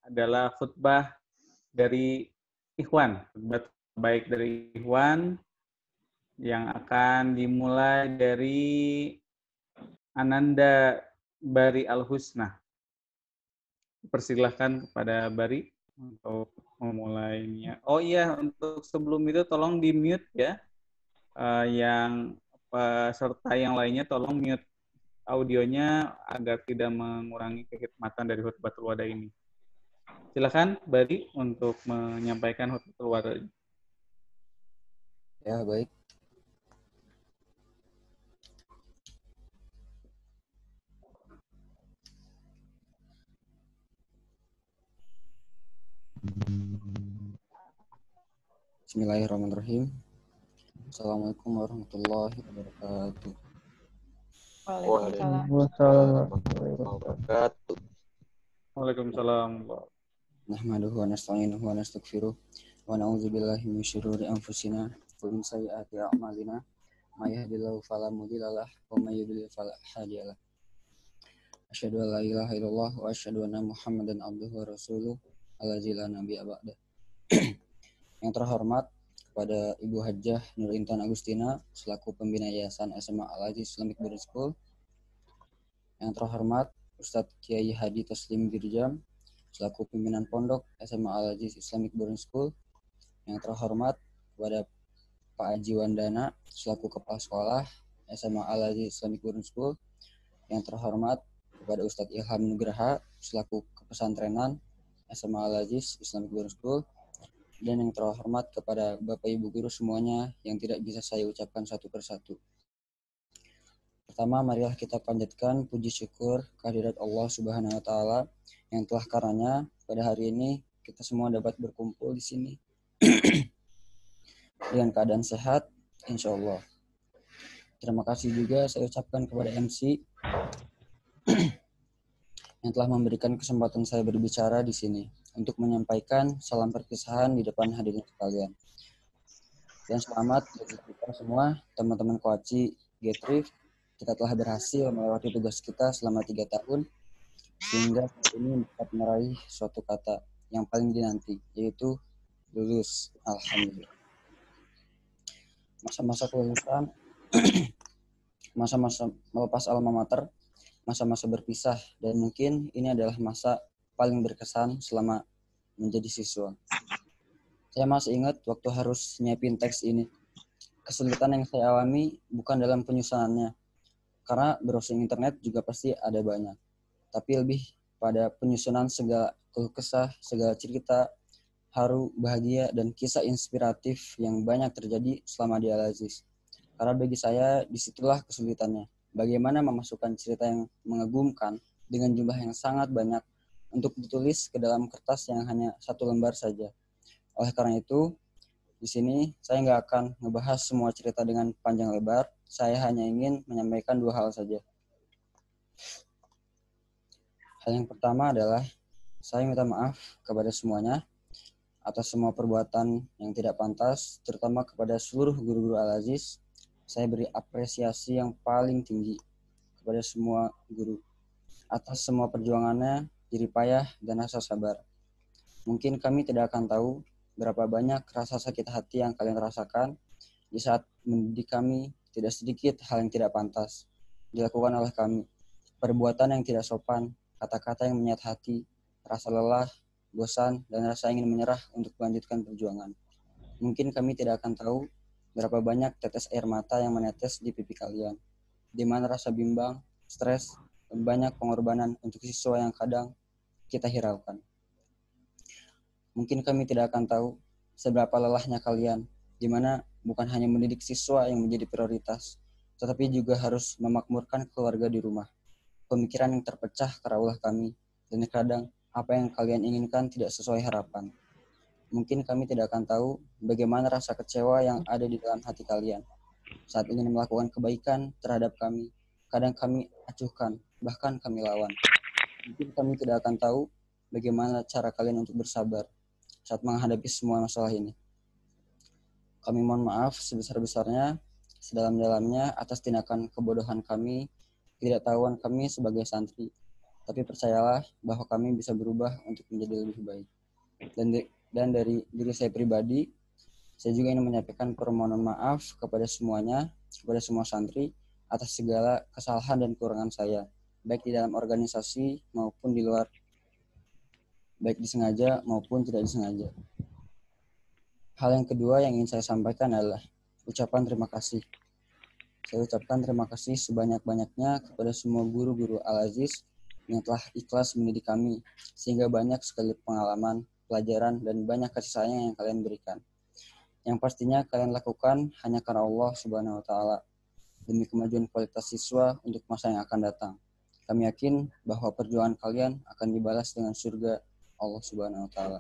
adalah khutbah dari Ikhwan, khutbah baik dari Ikhwan yang akan dimulai dari Ananda Bari Al-Husna. Persilahkan kepada Bari untuk memulainya. Oh iya, untuk sebelum itu tolong di-mute ya. Yang peserta yang lainnya tolong mute audionya agar tidak mengurangi kehikmatan dari khutbatul wada ini. Silakan Bari untuk menyampaikan khutbatul wada. Ya, baik. Bismillahirrahmanirrahim. Assalamualaikum warahmatullahi wabarakatuh. Waalaikumsalam warahmatullahi wabarakatuh. Waalaikumsalam. Nahmaduhu wa nasta'inuhu wa nastaghfiruh wa na'udzubillahi min syururi anfusina wa min sayyiati a'malina may yahdihillahu fala mudhillalah wa may yudlil fala hadiyalah. Asyhadu an la ilaha illallah wa asyhadu anna Muhammadan abduhu wa rasuluh allazi la nabiyya ba'da. Yang terhormat kepada Ibu Hajjah Nur Intan Agustina selaku pembina Yayasan SMA Al-Aziz Islamic Boarding School. Yang terhormat Ustadz Kiai Hadi Taslim Birjam selaku pimpinan pondok SMA Al-Aziz Islamic Boarding School. Yang terhormat kepada Pak Haji Wandana selaku kepala sekolah SMA Al-Aziz Islamic Boarding School. Yang terhormat kepada Ustadz Ilham Nugraha selaku kepesantrenan SMA Al-Aziz Islamic Boarding School. Dan yang terhormat kepada Bapak Ibu guru semuanya yang tidak bisa saya ucapkan satu persatu. Pertama, marilah kita panjatkan puji syukur kehadirat Allah Subhanahu wa taala yang telah karenanya pada hari ini kita semua dapat berkumpul di sini dengan keadaan sehat insyaallah. Terima kasih juga saya ucapkan kepada MC yang telah memberikan kesempatan saya berbicara di sini untuk menyampaikan salam perpisahan di depan hadirin sekalian. Dan selamat bagi kita semua, teman-teman Koaci Getrif. Kita telah berhasil melewati tugas kita selama 3 tahun, sehingga ini dapat meraih suatu kata yang paling dinanti, yaitu lulus. Alhamdulillah. Masa-masa kelulusan, masa-masa melepas alma mater, masa-masa berpisah, dan mungkin ini adalah masa paling berkesan selama menjadi siswa. Saya masih ingat waktu harus nyiapin teks ini. Kesulitan yang saya alami bukan dalam penyusunannya, karena browsing internet juga pasti ada banyak. Tapi lebih pada penyusunan segala keluh kesah, segala cerita, haru, bahagia, dan kisah inspiratif yang banyak terjadi selama di Al-Aziz. Karena bagi saya, disitulah kesulitannya. Bagaimana memasukkan cerita yang mengagumkan dengan jumlah yang sangat banyak untuk ditulis ke dalam kertas yang hanya 1 lembar saja. Oleh karena itu, di sini saya nggak akan ngebahas semua cerita dengan panjang lebar. Saya hanya ingin menyampaikan 2 hal saja. Hal yang pertama adalah saya minta maaf kepada semuanya atas semua perbuatan yang tidak pantas, terutama kepada seluruh guru-guru Al-Aziz. Saya beri apresiasi yang paling tinggi kepada semua guru atas semua perjuangannya, jerih payah, dan rasa sabar. Mungkin kami tidak akan tahu berapa banyak rasa sakit hati yang kalian rasakan di saat mendidik kami. Tidak sedikit hal yang tidak pantas dilakukan oleh kami. Perbuatan yang tidak sopan, kata-kata yang menyayat hati, rasa lelah, bosan, dan rasa ingin menyerah untuk melanjutkan perjuangan. Mungkin kami tidak akan tahu berapa banyak tetes air mata yang menetes di pipi kalian, di mana rasa bimbang, stres, dan banyak pengorbanan untuk siswa yang kadang kita hiraukan. Mungkin kami tidak akan tahu seberapa lelahnya kalian, di mana bukan hanya mendidik siswa yang menjadi prioritas, tetapi juga harus memakmurkan keluarga di rumah. Pemikiran yang terpecah karena ulah kami, dan kadang apa yang kalian inginkan tidak sesuai harapan. Mungkin kami tidak akan tahu bagaimana rasa kecewa yang ada di dalam hati kalian saat ingin melakukan kebaikan terhadap kami. Kadang kami acuhkan, bahkan kami lawan. Mungkin kami tidak akan tahu bagaimana cara kalian untuk bersabar saat menghadapi semua masalah ini. Kami mohon maaf sebesar-besarnya, sedalam-dalamnya atas tindakan kebodohan kami, ketidaktahuan kami sebagai santri. Tapi percayalah bahwa kami bisa berubah untuk menjadi lebih baik. Dan dari diri saya pribadi, saya juga ingin menyampaikan permohonan maaf kepada semuanya, kepada semua santri, atas segala kesalahan dan kekurangan saya, baik di dalam organisasi maupun di luar, baik disengaja maupun tidak disengaja. Hal yang kedua yang ingin saya sampaikan adalah ucapan terima kasih. Saya ucapkan terima kasih sebanyak-banyaknya kepada semua guru-guru Al-Aziz yang telah ikhlas mendidik kami, sehingga banyak sekali pengalaman, pelajaran, dan banyak kasih sayang yang kalian berikan. Yang pastinya kalian lakukan hanya karena Allah Subhanahu wa taala, demi kemajuan kualitas siswa untuk masa yang akan datang. Kami yakin bahwa perjuangan kalian akan dibalas dengan surga Allah Subhanahu wa taala.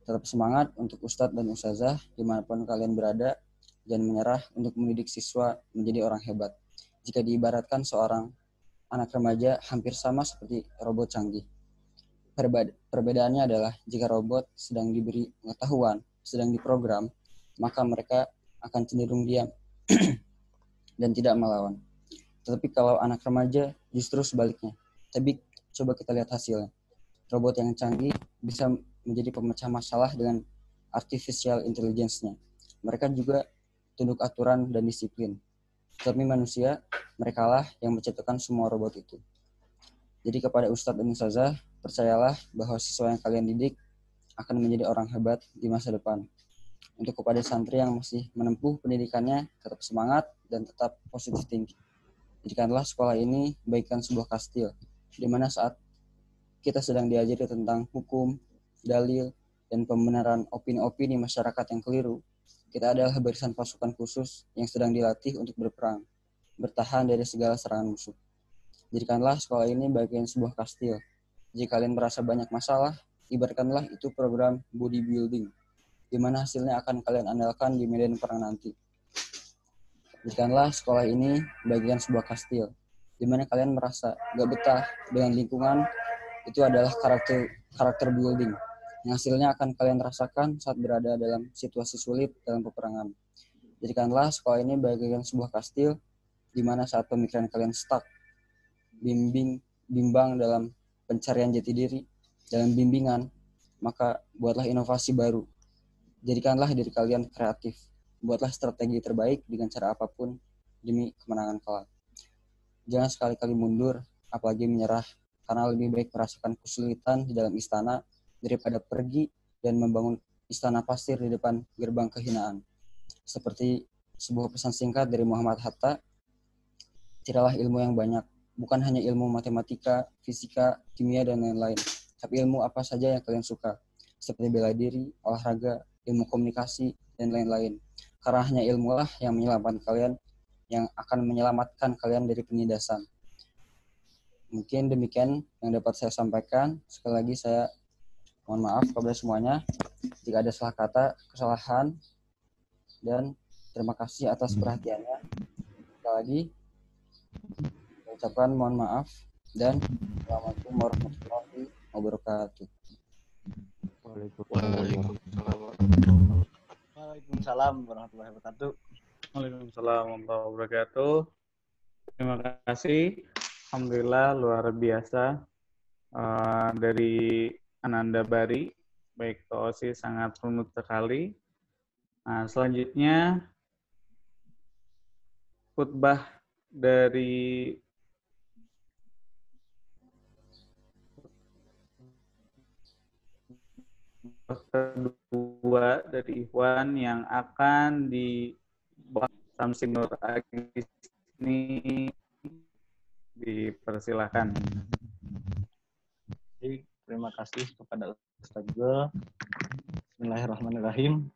Tetap semangat untuk Ustadz dan Ustazah dimanapun kalian berada, dan menyerah untuk mendidik siswa menjadi orang hebat. Jika diibaratkan seorang anak remaja hampir sama seperti robot canggih. Perbedaannya adalah jika robot sedang diberi pengetahuan, sedang diprogram, maka mereka akan cenderung diam. dan tidak melawan. Tetapi kalau anak remaja justru sebaliknya. Tapi coba kita lihat hasilnya. Robot yang canggih bisa menjadi pemecah masalah dengan artificial intelligence-nya. Mereka juga tunduk aturan dan disiplin. Tetapi manusia, merekalah yang menciptakan semua robot itu. Jadi kepada Ustadz dan Ustazah, percayalah bahwa siswa yang kalian didik akan menjadi orang hebat di masa depan. Untuk kepada santri yang masih menempuh pendidikannya, tetap semangat dan tetap positif tinggi. Jadikanlah sekolah ini bagaikan sebuah kastil, di mana saat kita sedang diajari tentang hukum, dalil, dan pembenaran opini-opini masyarakat yang keliru, kita adalah barisan pasukan khusus yang sedang dilatih untuk berperang, bertahan dari segala serangan musuh. Jadikanlah sekolah ini bagian sebuah kastil. Jika kalian merasa banyak masalah, ibaratkanlah itu program bodybuilding, di mana hasilnya akan kalian andalkan di medan perang nanti. Jadikanlah sekolah ini bagian sebuah kastil, di mana kalian merasa gak betah dengan lingkungan. Itu adalah karakter building, yang hasilnya akan kalian rasakan saat berada dalam situasi sulit dalam peperangan. Jadikanlah sekolah ini bagian sebuah kastil, di mana saat pemikiran kalian stuck, bimbang dalam pencarian jati diri, dalam bimbingan, maka buatlah inovasi baru. Jadikanlah diri kalian kreatif. Buatlah strategi terbaik dengan cara apapun demi kemenangan kelak. Jangan sekali-kali mundur, apalagi menyerah, karena lebih baik merasakan kesulitan di dalam istana daripada pergi dan membangun istana pasir di depan gerbang kehinaan. Seperti sebuah pesan singkat dari Muhammad Hatta, carilah ilmu yang banyak, bukan hanya ilmu matematika, fisika, kimia, dan lain-lain, tapi ilmu apa saja yang kalian suka, seperti bela diri, olahraga, ilmu komunikasi, dan lain-lain. Karena hanya ilmulah yang menyelamatkan kalian, yang akan menyelamatkan kalian dari penindasan. Mungkin demikian yang dapat saya sampaikan. Sekali lagi saya mohon maaf kepada semuanya jika ada salah kata, kesalahan, dan terima kasih atas perhatiannya. Sekali lagi saya ucapkan mohon maaf dan assalamualaikum warahmatullahi wabarakatuh. Waalaikumsalam warahmatullahi wabarakatuh. Waalaikumsalam warahmatullahi wabarakatuh. Terima kasih. Alhamdulillah luar biasa dari Ananda Bari. Baik Tosi sangat runut sekali. Nah, selanjutnya khutbah dari kedua dari Ikhwan yang akan dibawa Samsin Nur Agis ini dipersilakan. Baik, terima kasih kepada Ustaz Gul. Bismillahirrahmanirrahim.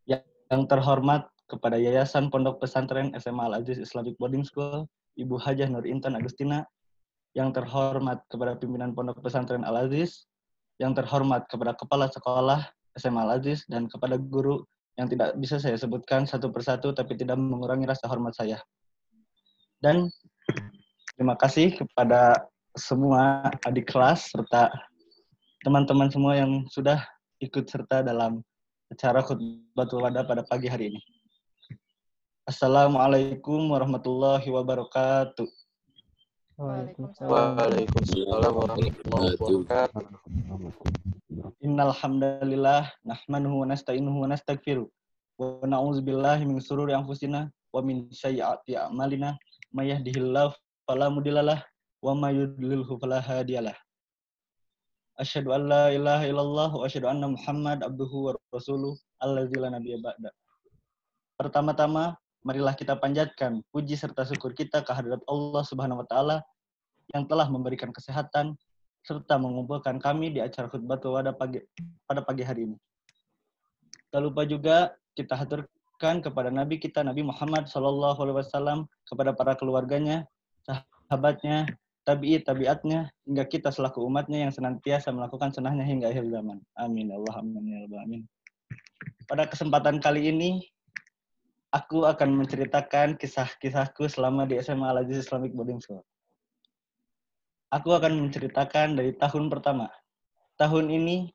Yang terhormat kepada Yayasan Pondok Pesantren SMA Al-Aziz Islamic Boarding School, Ibu Hajah Nur Intan Agustina. Yang terhormat kepada pimpinan Pondok Pesantren Al-Aziz. Yang terhormat kepada Kepala Sekolah SMA Al-Aziz dan kepada guru yang tidak bisa saya sebutkan satu persatu tapi tidak mengurangi rasa hormat saya. Dan terima kasih kepada semua adik kelas serta teman-teman semua yang sudah ikut serta dalam acara khutbatul wada pada pagi hari ini. Assalamualaikum warahmatullahi wabarakatuh. Waalaikumsalam warahmatullahi wabarakatuh. Innal hamdalillah nahmanuhu wa nasta'inuhu wa nastaghfiruh wa na'udzubillahi min shururi anfusina wa min sayyiati a'malina may yahdihillahu fala mudhillalah wa may yudlilhu fala hadiyalah. Asyhadu an la ilaha illallah wa asyhadu anna Muhammad abduhu wa rasuluh allazi la nabiyya ba'da. Pertama-tama, marilah kita panjatkan puji serta syukur kita kehadirat Allah Subhanahu wa taala yang telah memberikan kesehatan serta mengumpulkan kami di acara khutbatul wada pada pagi hari ini. Tak lupa juga kita haturkan kepada Nabi kita Nabi Muhammad SAW, kepada para keluarganya, sahabatnya, tabi'atnya, hingga kita selaku umatnya yang senantiasa melakukan sunnahnya hingga akhir zaman. Amin. Allahumma ya rabbal alamin. Pada kesempatan kali ini, aku akan menceritakan kisah-kisahku selama di SMA Al-Aziz Islamic Boarding School. Aku akan menceritakan dari tahun pertama. Tahun ini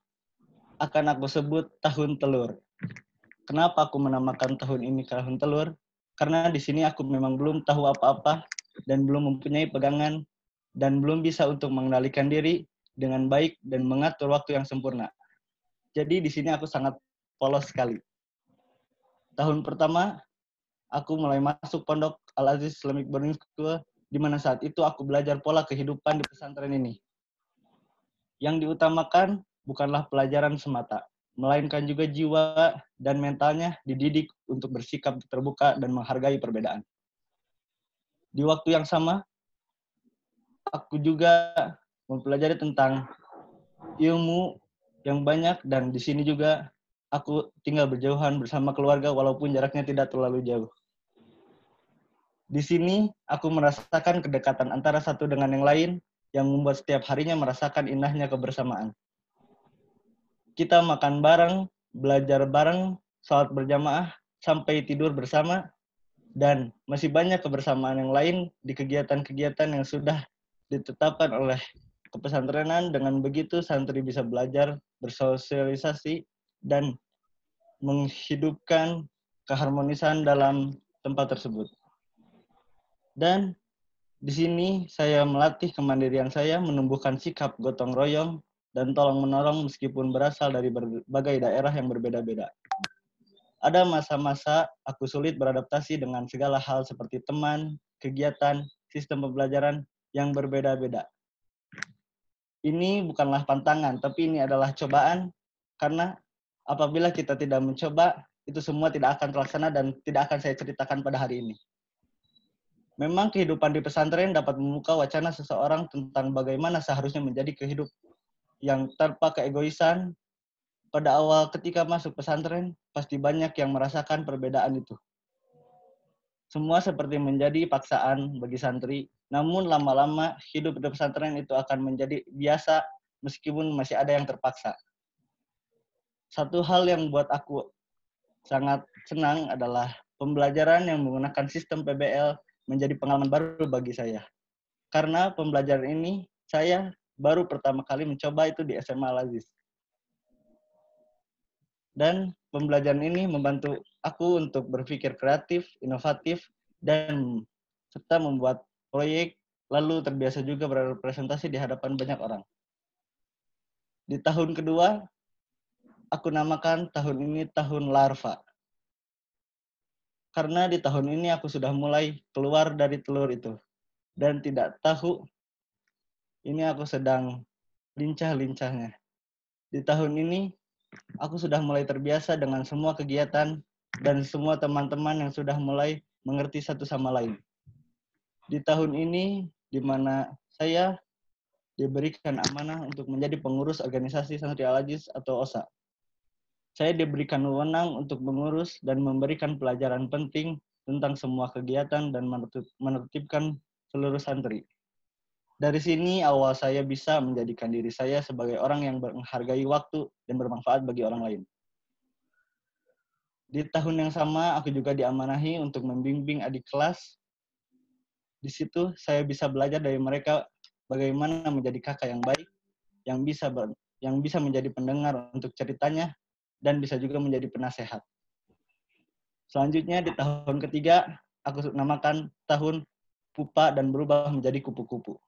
akan aku sebut tahun telur. Kenapa aku menamakan tahun ini tahun telur? karena di sini aku memang belum tahu apa-apa dan belum mempunyai pegangan dan belum bisa untuk mengendalikan diri dengan baik dan mengatur waktu yang sempurna. Jadi di sini aku sangat polos sekali. Tahun pertama, aku mulai masuk pondok Al-Aziz Islamic Boarding School, di mana saat itu aku belajar pola kehidupan di pesantren ini. Yang diutamakan bukanlah pelajaran semata, melainkan juga jiwa dan mentalnya dididik untuk bersikap terbuka dan menghargai perbedaan. Di waktu yang sama, aku juga mempelajari tentang ilmu yang banyak, dan di sini juga aku tinggal berjauhan bersama keluarga walaupun jaraknya tidak terlalu jauh. Di sini aku merasakan kedekatan antara satu dengan yang lain yang membuat setiap harinya merasakan indahnya kebersamaan. Kita makan bareng, belajar bareng, salat berjamaah, sampai tidur bersama, dan masih banyak kebersamaan yang lain di kegiatan-kegiatan yang sudah ditetapkan oleh kepesantrenan. Dengan begitu santri bisa belajar, bersosialisasi, dan menghidupkan keharmonisan dalam tempat tersebut. Dan di sini saya melatih kemandirian saya, menumbuhkan sikap gotong royong dan tolong-menolong meskipun berasal dari berbagai daerah yang berbeda-beda. Ada masa-masa aku sulit beradaptasi dengan segala hal seperti teman, kegiatan, sistem pembelajaran yang berbeda-beda. Ini bukanlah pantangan, tapi ini adalah cobaan, karena apabila kita tidak mencoba, itu semua tidak akan terlaksana dan tidak akan saya ceritakan pada hari ini. Memang kehidupan di pesantren dapat membuka wacana seseorang tentang bagaimana seharusnya menjadi kehidupan yang tanpa keegoisan. Pada awal ketika masuk pesantren, pasti banyak yang merasakan perbedaan itu. Semua seperti menjadi paksaan bagi santri, namun lama-lama hidup di pesantren itu akan menjadi biasa meskipun masih ada yang terpaksa. Satu hal yang buat aku sangat senang adalah pembelajaran yang menggunakan sistem PBL menjadi pengalaman baru bagi saya. Karena pembelajaran ini saya baru pertama kali mencoba itu di SMA Al-Aziz. Dan pembelajaran ini membantu aku untuk berpikir kreatif, inovatif, dan serta membuat proyek, lalu terbiasa juga berpresentasi di hadapan banyak orang. Di tahun kedua, aku namakan tahun ini tahun larva. Karena di tahun ini aku sudah mulai keluar dari telur itu. Dan tidak tahu, ini aku sedang lincah-lincahnya. Di tahun ini, aku sudah mulai terbiasa dengan semua kegiatan dan semua teman-teman yang sudah mulai mengerti satu sama lain. Di tahun ini, di mana saya diberikan amanah untuk menjadi pengurus organisasi Santri Al-Aziz atau OSA. Saya diberikan wewenang untuk mengurus dan memberikan pelajaran penting tentang semua kegiatan dan menertibkan seluruh santri. Dari sini awal saya bisa menjadikan diri saya sebagai orang yang menghargai waktu dan bermanfaat bagi orang lain. Di tahun yang sama, aku juga diamanahi untuk membimbing adik kelas. Di situ saya bisa belajar dari mereka bagaimana menjadi kakak yang baik, yang bisa menjadi pendengar untuk ceritanya, dan bisa juga menjadi penasehat. Selanjutnya di tahun ketiga, aku namakan tahun pupa dan berubah menjadi kupu-kupu.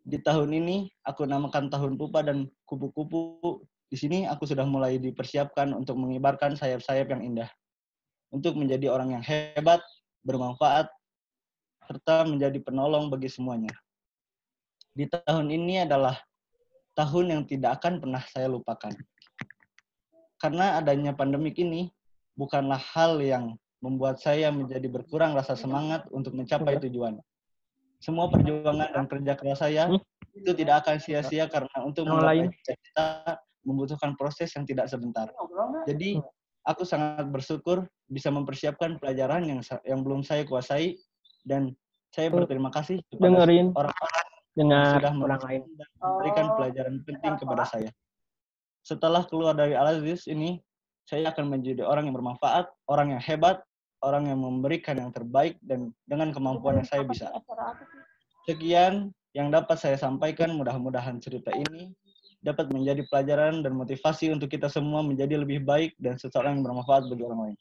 Di tahun ini, aku namakan tahun pupa dan kupu-kupu. Di sini aku sudah mulai dipersiapkan untuk mengibarkan sayap-sayap yang indah. Untuk menjadi orang yang hebat, bermanfaat, serta menjadi penolong bagi semuanya. Di tahun ini adalah tahun yang tidak akan pernah saya lupakan. Karena adanya pandemik ini bukanlah hal yang membuat saya menjadi berkurang rasa semangat untuk mencapai tujuan. Semua perjuangan dan kerja keras saya itu tidak akan sia-sia karena untuk menggapai cita-cita membutuhkan proses yang tidak sebentar. Jadi aku sangat bersyukur bisa mempersiapkan pelajaran yang belum saya kuasai, dan saya berterima kasih kepada orang-orang yang sudah memberikan pelajaran penting kepada saya. Setelah keluar dari Al-Aziz ini, saya akan menjadi orang yang bermanfaat, orang yang hebat, orang yang memberikan yang terbaik dan dengan kemampuan yang saya bisa. Sekian yang dapat saya sampaikan, mudah-mudahan cerita ini dapat menjadi pelajaran dan motivasi untuk kita semua menjadi lebih baik dan seseorang yang bermanfaat bagi orang lain.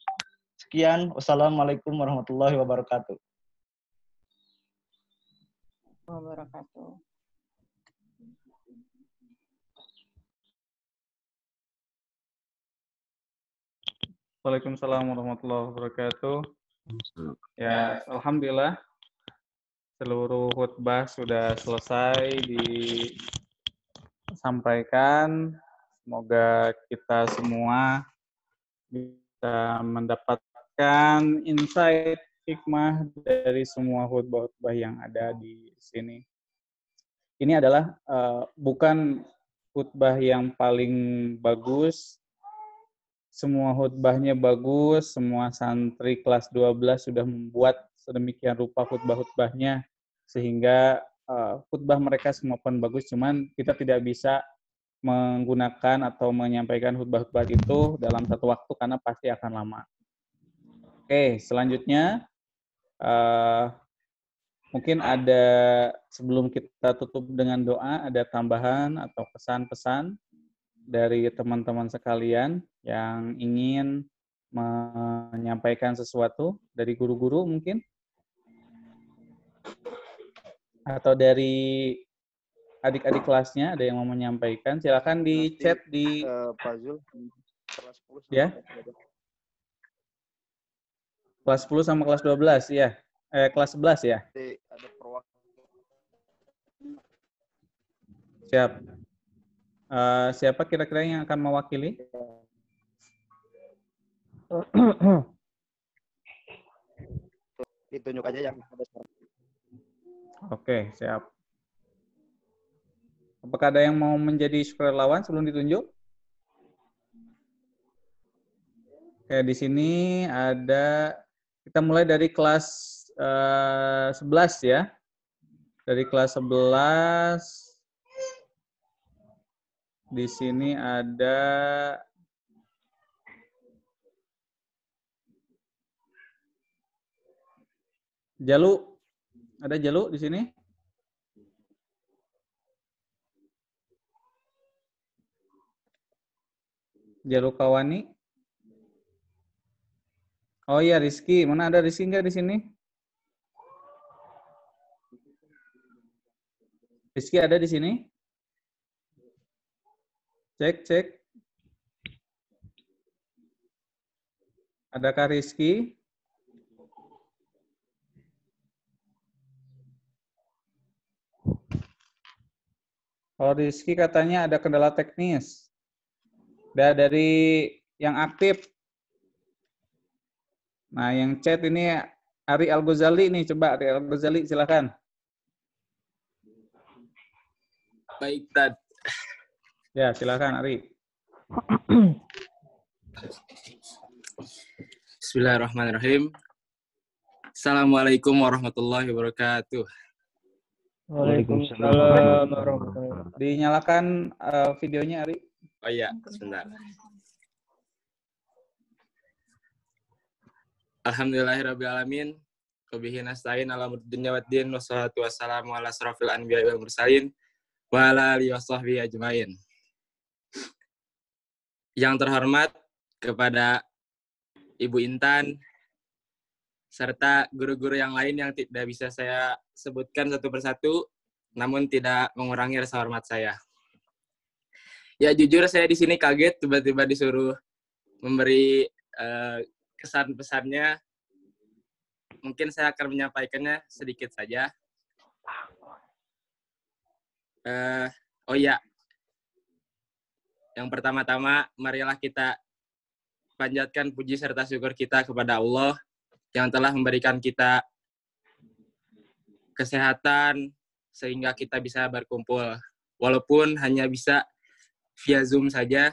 Sekian, wassalamualaikum warahmatullahi wabarakatuh. Wabarakatuh. Waalaikumsalam warahmatullahi wabarakatuh. Ya, alhamdulillah seluruh khutbah sudah selesai disampaikan. Semoga kita semua bisa mendapatkan insight hikmah dari semua khutbah-khutbah yang ada di sini. Ini adalah bukan khutbah yang paling bagus. Semua khutbahnya bagus, semua santri kelas 12 sudah membuat sedemikian rupa khutbah-khutbahnya sehingga khutbah mereka semua pun bagus, cuman kita tidak bisa menggunakan atau menyampaikan khutbah-khutbah itu dalam satu waktu karena pasti akan lama. Oke, selanjutnya mungkin ada, sebelum kita tutup dengan doa, ada tambahan atau pesan-pesan dari teman-teman sekalian yang ingin menyampaikan sesuatu dari guru-guru mungkin? Atau dari adik-adik kelasnya ada yang mau menyampaikan? Silakan di chat di Pak Zul, kelas 10 ya. Kelas 10 sama kelas 12 ya. Kelas 11 ya. Ada perwakilan. Siap. Siapa kira-kira yang akan mewakili? Ditunjuk aja yang ada sekarang. Oke, siap. Apakah ada yang mau menjadi sukarelawan sebelum ditunjuk? Oke, di sini ada, kita mulai dari kelas 11 ya. Dari kelas 11 di sini ada Jalu. Ada Jalu di sini? Jalu Kawani. Oh iya, Rizky. Mana ada Rizky nggak di sini? Rizky ada di sini? Cek. Adakah Rizky? Kalau Rizky katanya ada kendala teknis. Dari yang aktif. Nah, yang chat ini Ari Al-Ghazali nih. Coba Ari Al-Ghazali, silakan. Baik, Tad. Ya, silakan Ari. Bismillahirrahmanirrahim. Assalamualaikum warahmatullahi wabarakatuh. Waalaikumsalam warahmatullahi wabarakatuh. Dinyalakan videonya, Ari. Oh iya, sebentar. Alhamdulillahirrabbilalamin. Wabihi nasta'in ala dunya waddin. Wassalatu wassalamu ala asrofil anbiya wal mursalin. Wa ala alihi wasahbihi ajmain. Yang terhormat kepada Ibu Intan, serta guru-guru yang lain yang tidak bisa saya sebutkan satu persatu, namun tidak mengurangi rasa hormat saya. Ya, jujur saya di sini kaget tiba-tiba disuruh memberi kesan-pesannya. Mungkin saya akan menyampaikannya sedikit saja. Oh ya, yang pertama-tama, marilah kita panjatkan puji serta syukur kita kepada Allah yang telah memberikan kita kesehatan sehingga kita bisa berkumpul. Walaupun hanya bisa via Zoom saja.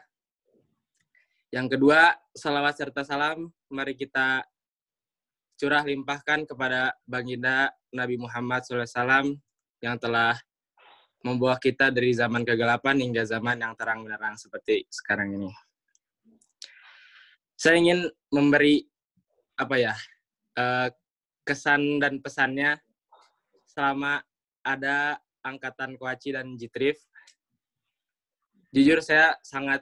Yang kedua, salawat serta salam mari kita curah limpahkan kepada Baginda Nabi Muhammad SAW yang telah membawa kita dari zaman kegelapan hingga zaman yang terang benderang seperti sekarang ini. Saya ingin memberi kesan dan pesannya selama ada angkatan Koaci dan Jitrif. Jujur saya sangat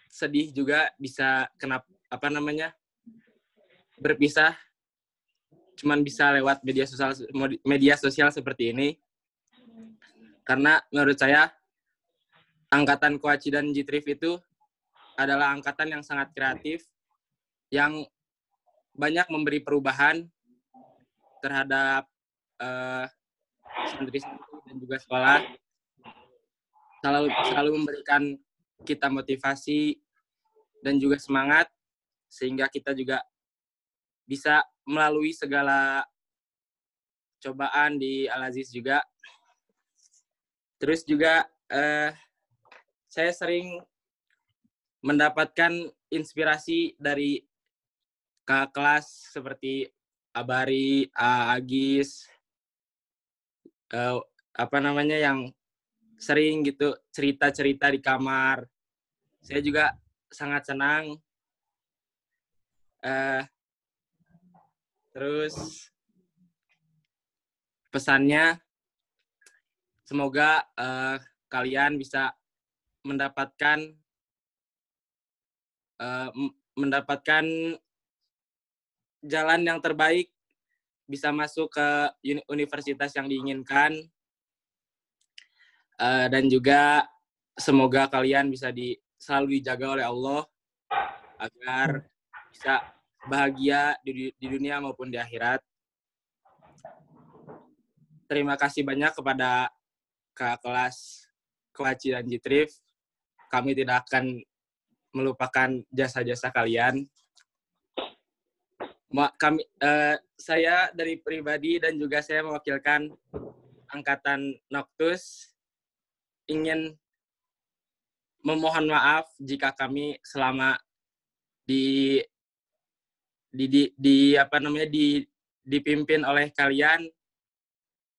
sedih juga bisa berpisah cuman bisa lewat media sosial seperti ini. Karena menurut saya angkatan Koachi dan Jitrif itu adalah angkatan yang sangat kreatif, yang banyak memberi perubahan terhadap santri-santri dan juga sekolah, selalu memberikan kita motivasi dan juga semangat, sehingga kita juga bisa melalui segala cobaan di Al-Aziz juga. Terus juga saya sering mendapatkan inspirasi dari kakak kelas seperti Abari, Agis, yang sering gitu cerita-cerita di kamar. Saya juga sangat senang. Terus pesannya, semoga kalian bisa mendapatkan jalan yang terbaik, bisa masuk ke universitas yang diinginkan, dan juga semoga kalian bisa selalu dijaga oleh Allah agar bisa bahagia di dunia maupun di akhirat. Terima kasih banyak kepada kakak kelas Koachi dan Jitrif. Kami tidak akan melupakan jasa-jasa kalian. Saya dari pribadi dan juga saya mewakilkan angkatan Noctus ingin memohon maaf jika kami selama dipimpin oleh kalian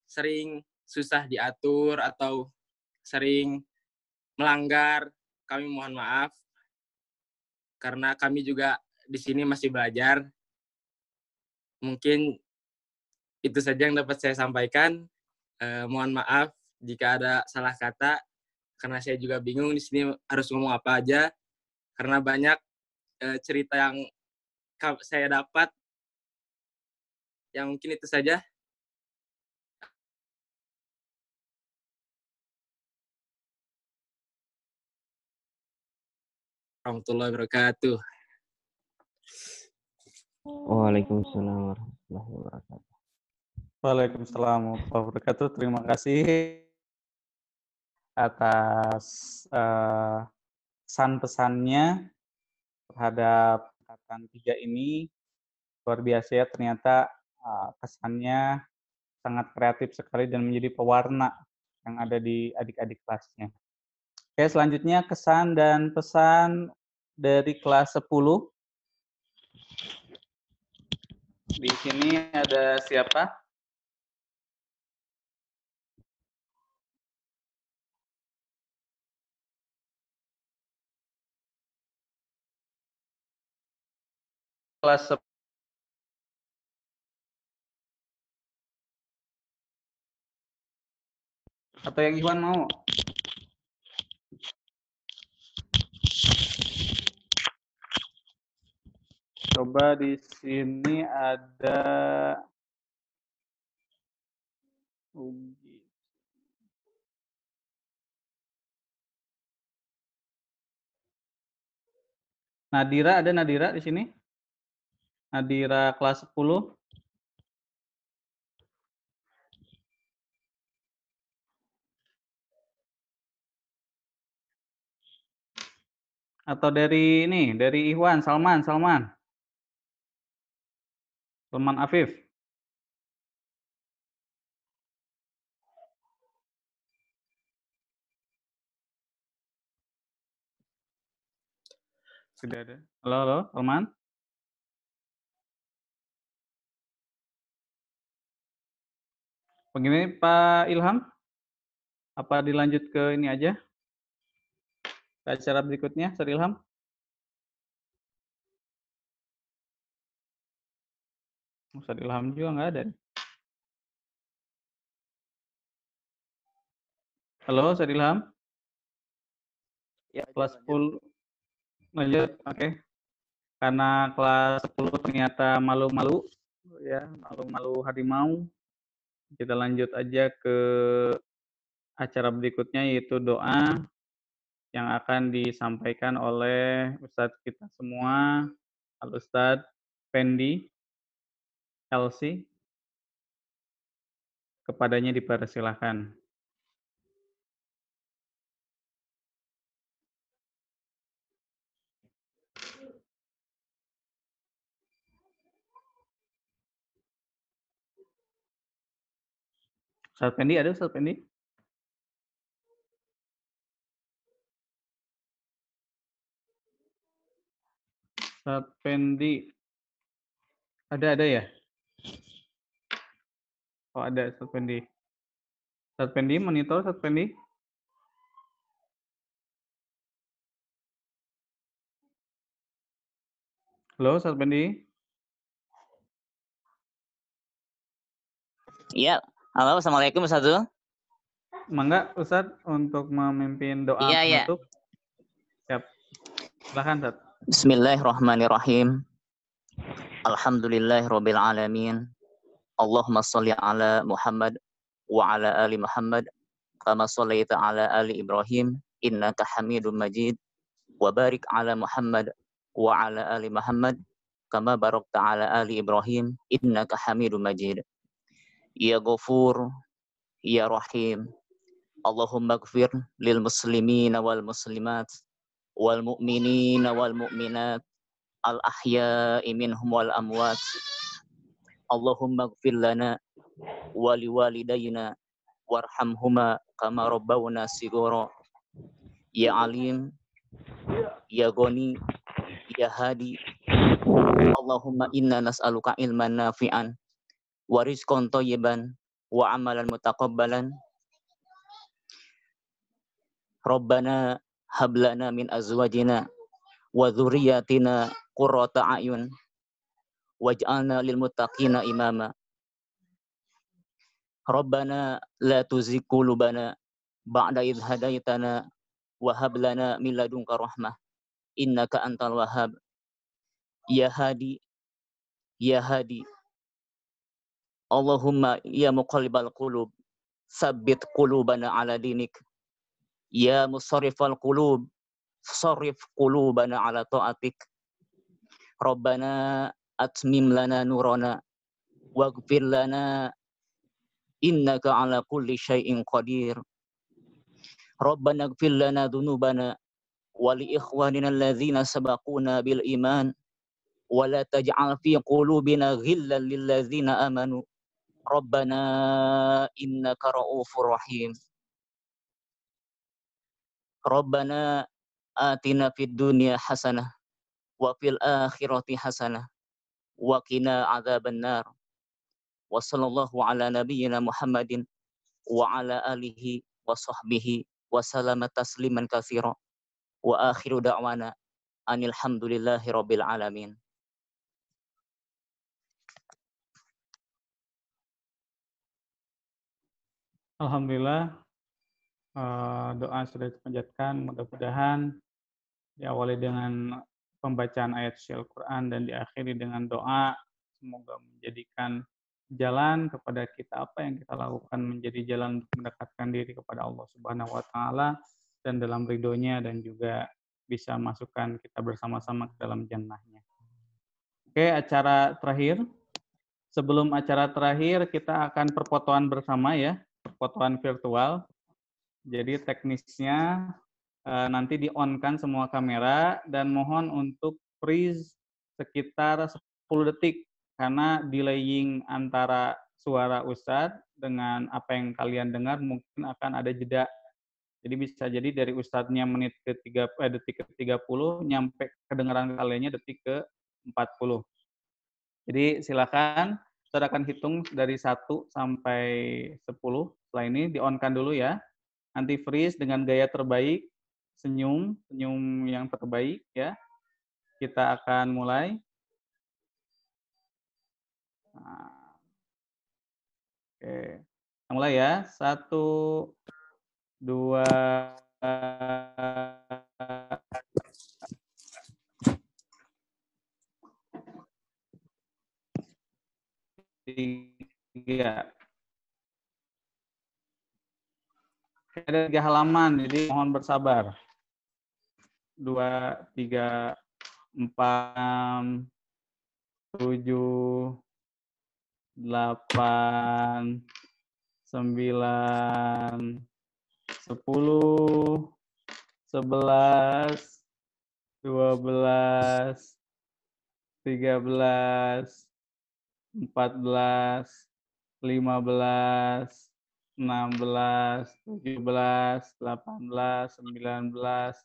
sering susah diatur atau sering melanggar. Kami mohon maaf karena kami juga di sini masih belajar. Mungkin itu saja yang dapat saya sampaikan. Mohon maaf jika ada salah kata, karena saya juga bingung di sini harus ngomong apa aja, karena banyak cerita yang saya dapat. Yang mungkin itu saja. Warahmatullahi wabarakatuh. Waalaikumsalam warahmatullahi wabarakatuh. Waalaikumsalam warahmatullahi wabarakatuh. Terima kasih atas pesan-pesannya terhadap angkatan 3 ini. Luar biasa ya, ternyata kesannya sangat kreatif sekali dan menjadi pewarna yang ada di adik-adik kelasnya. Oke, selanjutnya kesan dan pesan dari kelas 10. Di sini ada siapa? Kelas 10. Atau yang Iwan mau? Coba di sini ada Ugi. Nadira, ada Nadira di sini? Nadira kelas 10. Atau dari ini, dari Ikhwan, Salman Afif. Sudah ada. Halo, Salman. Bagaimana Pak Ilham? Apa dilanjut ke ini aja? Ke acara berikutnya, Ustaz Ilham? Ustaz Ilham juga nggak ada. Halo, Ustaz Ilham? Ya, Kelas 10. Lanjut, oke. Karena kelas 10 ternyata malu-malu, ya, malu-malu harimau. Kita lanjut aja ke acara berikutnya, yaitu doa yang akan disampaikan oleh Ustadz kita semua, Al-Ustadz Fendi LC. Kepadanya dipersilahkan. Ustadz Fendi, ada Ustadz Fendi? Ustadz Fendi. Ada ya? Oh, ada Ustadz Fendi. Ustadz Fendi, monitor Ustadz Fendi. Halo Ustadz Fendi. Iya, halo, assalamualaikum Ustazul. Mangga Ustadz untuk memimpin doa Iya, iya. penutup. Siap. Silakan Ustadz. Bismillahirrahmanirrahim. Alhamdulillahirabbil alamin. Allahumma shalli ala Muhammad wa ala ali Muhammad kama shallaita ala ali Ibrahim innaka Hamidum Majid wa barik ala Muhammad wa ala ali Muhammad kama barakta ala ali Ibrahim innaka Hamidum Majid. Ya Ghafur, ya Rahim. Allahumma ighfir lil muslimina wal muslimat wal mu'minina wal mu'minat al ahya'i minhum wal amwat. Allahumma ighfir lana wa liwalidayna warhamhuma kama rabbawna shighara. Ya Alim, ya Ghani, ya Hadi. Allahumma inna nas'aluka ilman nafi'an wa rizqan thayyiban wa amalan mutaqabbalan. Rabbana hablana min azwajina wa dzurriyyatina qurrata a'yun waj'alna lil muttaqina imama. Rabbana la tuzigh qulubana ba'da idh hadaitana wa hab lana min ladunka rahmah innaka antal wahhab. Ya Hadi, ya Hadi. Allahumma ya muqallibal qulub tsabbit qulubana ala dinik. Ya musarrifal qulub sarrif qulubana ala ta'atik. Rabbana atmim lana nurana waghfir lana innaka ala kulli syai'in qadir. Rabbana ighfir lana dhunubana wa li ikhwanina alladzina sabaquna bil iman wa la taj'al fi qulubina ghillan lil ladzina amanu. Rabbana innaka ra'ufur rahim. Rabbana atina fid dunya hasanah wa fil akhirati hasanah wa qina adzabannar. Wa sallallahu ala nabiyyina Muhammadin wa ala alihi wa sahbihi wa salama tasliman katsira. Wa akhiru da'wana anil hamdulillahi rabbil alamin. Alhamdulillah, doa sudah dipanjatkan. Mudah-mudahan diawali dengan pembacaan ayat suci Al-Quran dan diakhiri dengan doa. Semoga menjadikan jalan kepada kita, apa yang kita lakukan menjadi jalan untuk mendekatkan diri kepada Allah Subhanahu wa Ta'ala dan dalam ridhonya, dan juga bisa masukkan kita bersama-sama ke dalam jannahnya. Oke, acara terakhir. Sebelum acara terakhir, kita akan perfotoan bersama ya, perfotoan virtual. Jadi teknisnya nanti di-on-kan semua kamera dan mohon untuk freeze sekitar 10 detik karena delaying antara suara Ustadz dengan apa yang kalian dengar mungkin akan ada jeda. Jadi bisa jadi dari Ustadznya detik ke 30 nyampe kedengaran kaliannya detik ke 40. Jadi silakan Ustadz akan hitung dari 1 sampai 10. Setelah ini di-on-kan dulu ya. Nanti freeze dengan gaya terbaik, senyum yang terbaik ya. Kita akan mulai. Nah, oke, kita mulai ya. 1, 2, ada 3 halaman, jadi mohon bersabar. 2, 3, 4, 7, 8, 9, 10, 11, 12, 13, 14, 15, 16, 17, 18, 19,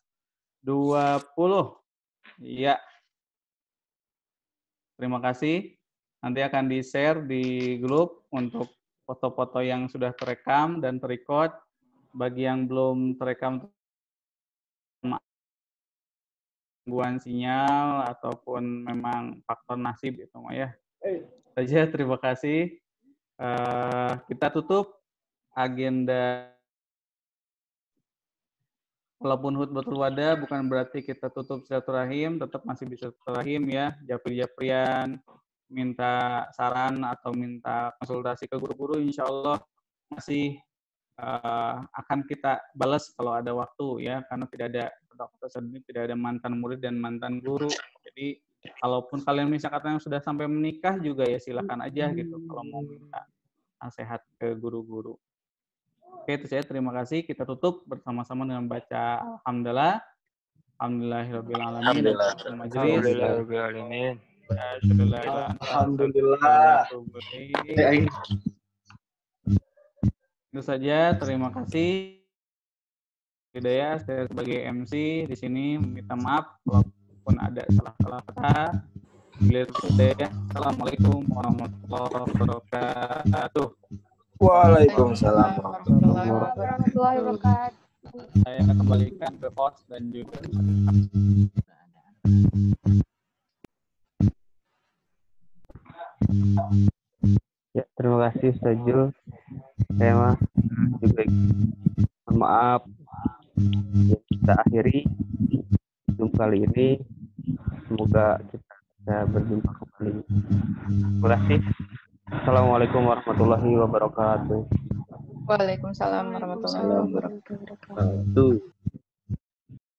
20. Iya. Terima kasih. Nanti akan di-share di grup untuk foto-foto yang sudah terekam dan terecord. Bagi yang belum terekam, gangguan sinyal ataupun memang faktor nasib itu ya. Saja terima kasih. Kita tutup agenda. Walaupun hutbatul wada bukan berarti kita tutup silaturahim, tetap masih bisa silaturahim ya. Japri-japrian, minta saran atau minta konsultasi ke guru-guru, insya Allah masih akan kita balas kalau ada waktu ya, karena tidak ada mantan murid dan mantan guru. Jadi kalaupun kalian misalkan yang sudah sampai menikah juga ya silakan aja gitu kalau mau minta nasihat ke guru-guru. Oke, itu saya terima kasih. Kita tutup bersama-sama dengan baca alhamdulillah. Alhamdulillahirabbil alamin. Alhamdulillahirabbil alamin. Alhamdulillah. Itu saja, terima kasih. Hidayah, saya sebagai MC di sini minta maaf walaupun ada salah-salah kata. Assalamualaikum warahmatullahi wabarakatuh. Waalaikumsalam warahmatullahi wabarakatuh. Saya akan kembalikan ke host dan juga ya, terima kasih Ustaz Jul. Saya mah juga mohon maaf. Ya, kita akhiri Zoom kali ini. Semoga kita bisa berjumpa kembali. Terima kasih. Assalamualaikum warahmatullahi wabarakatuh. Waalaikumsalam warahmatullahi wabarakatuh.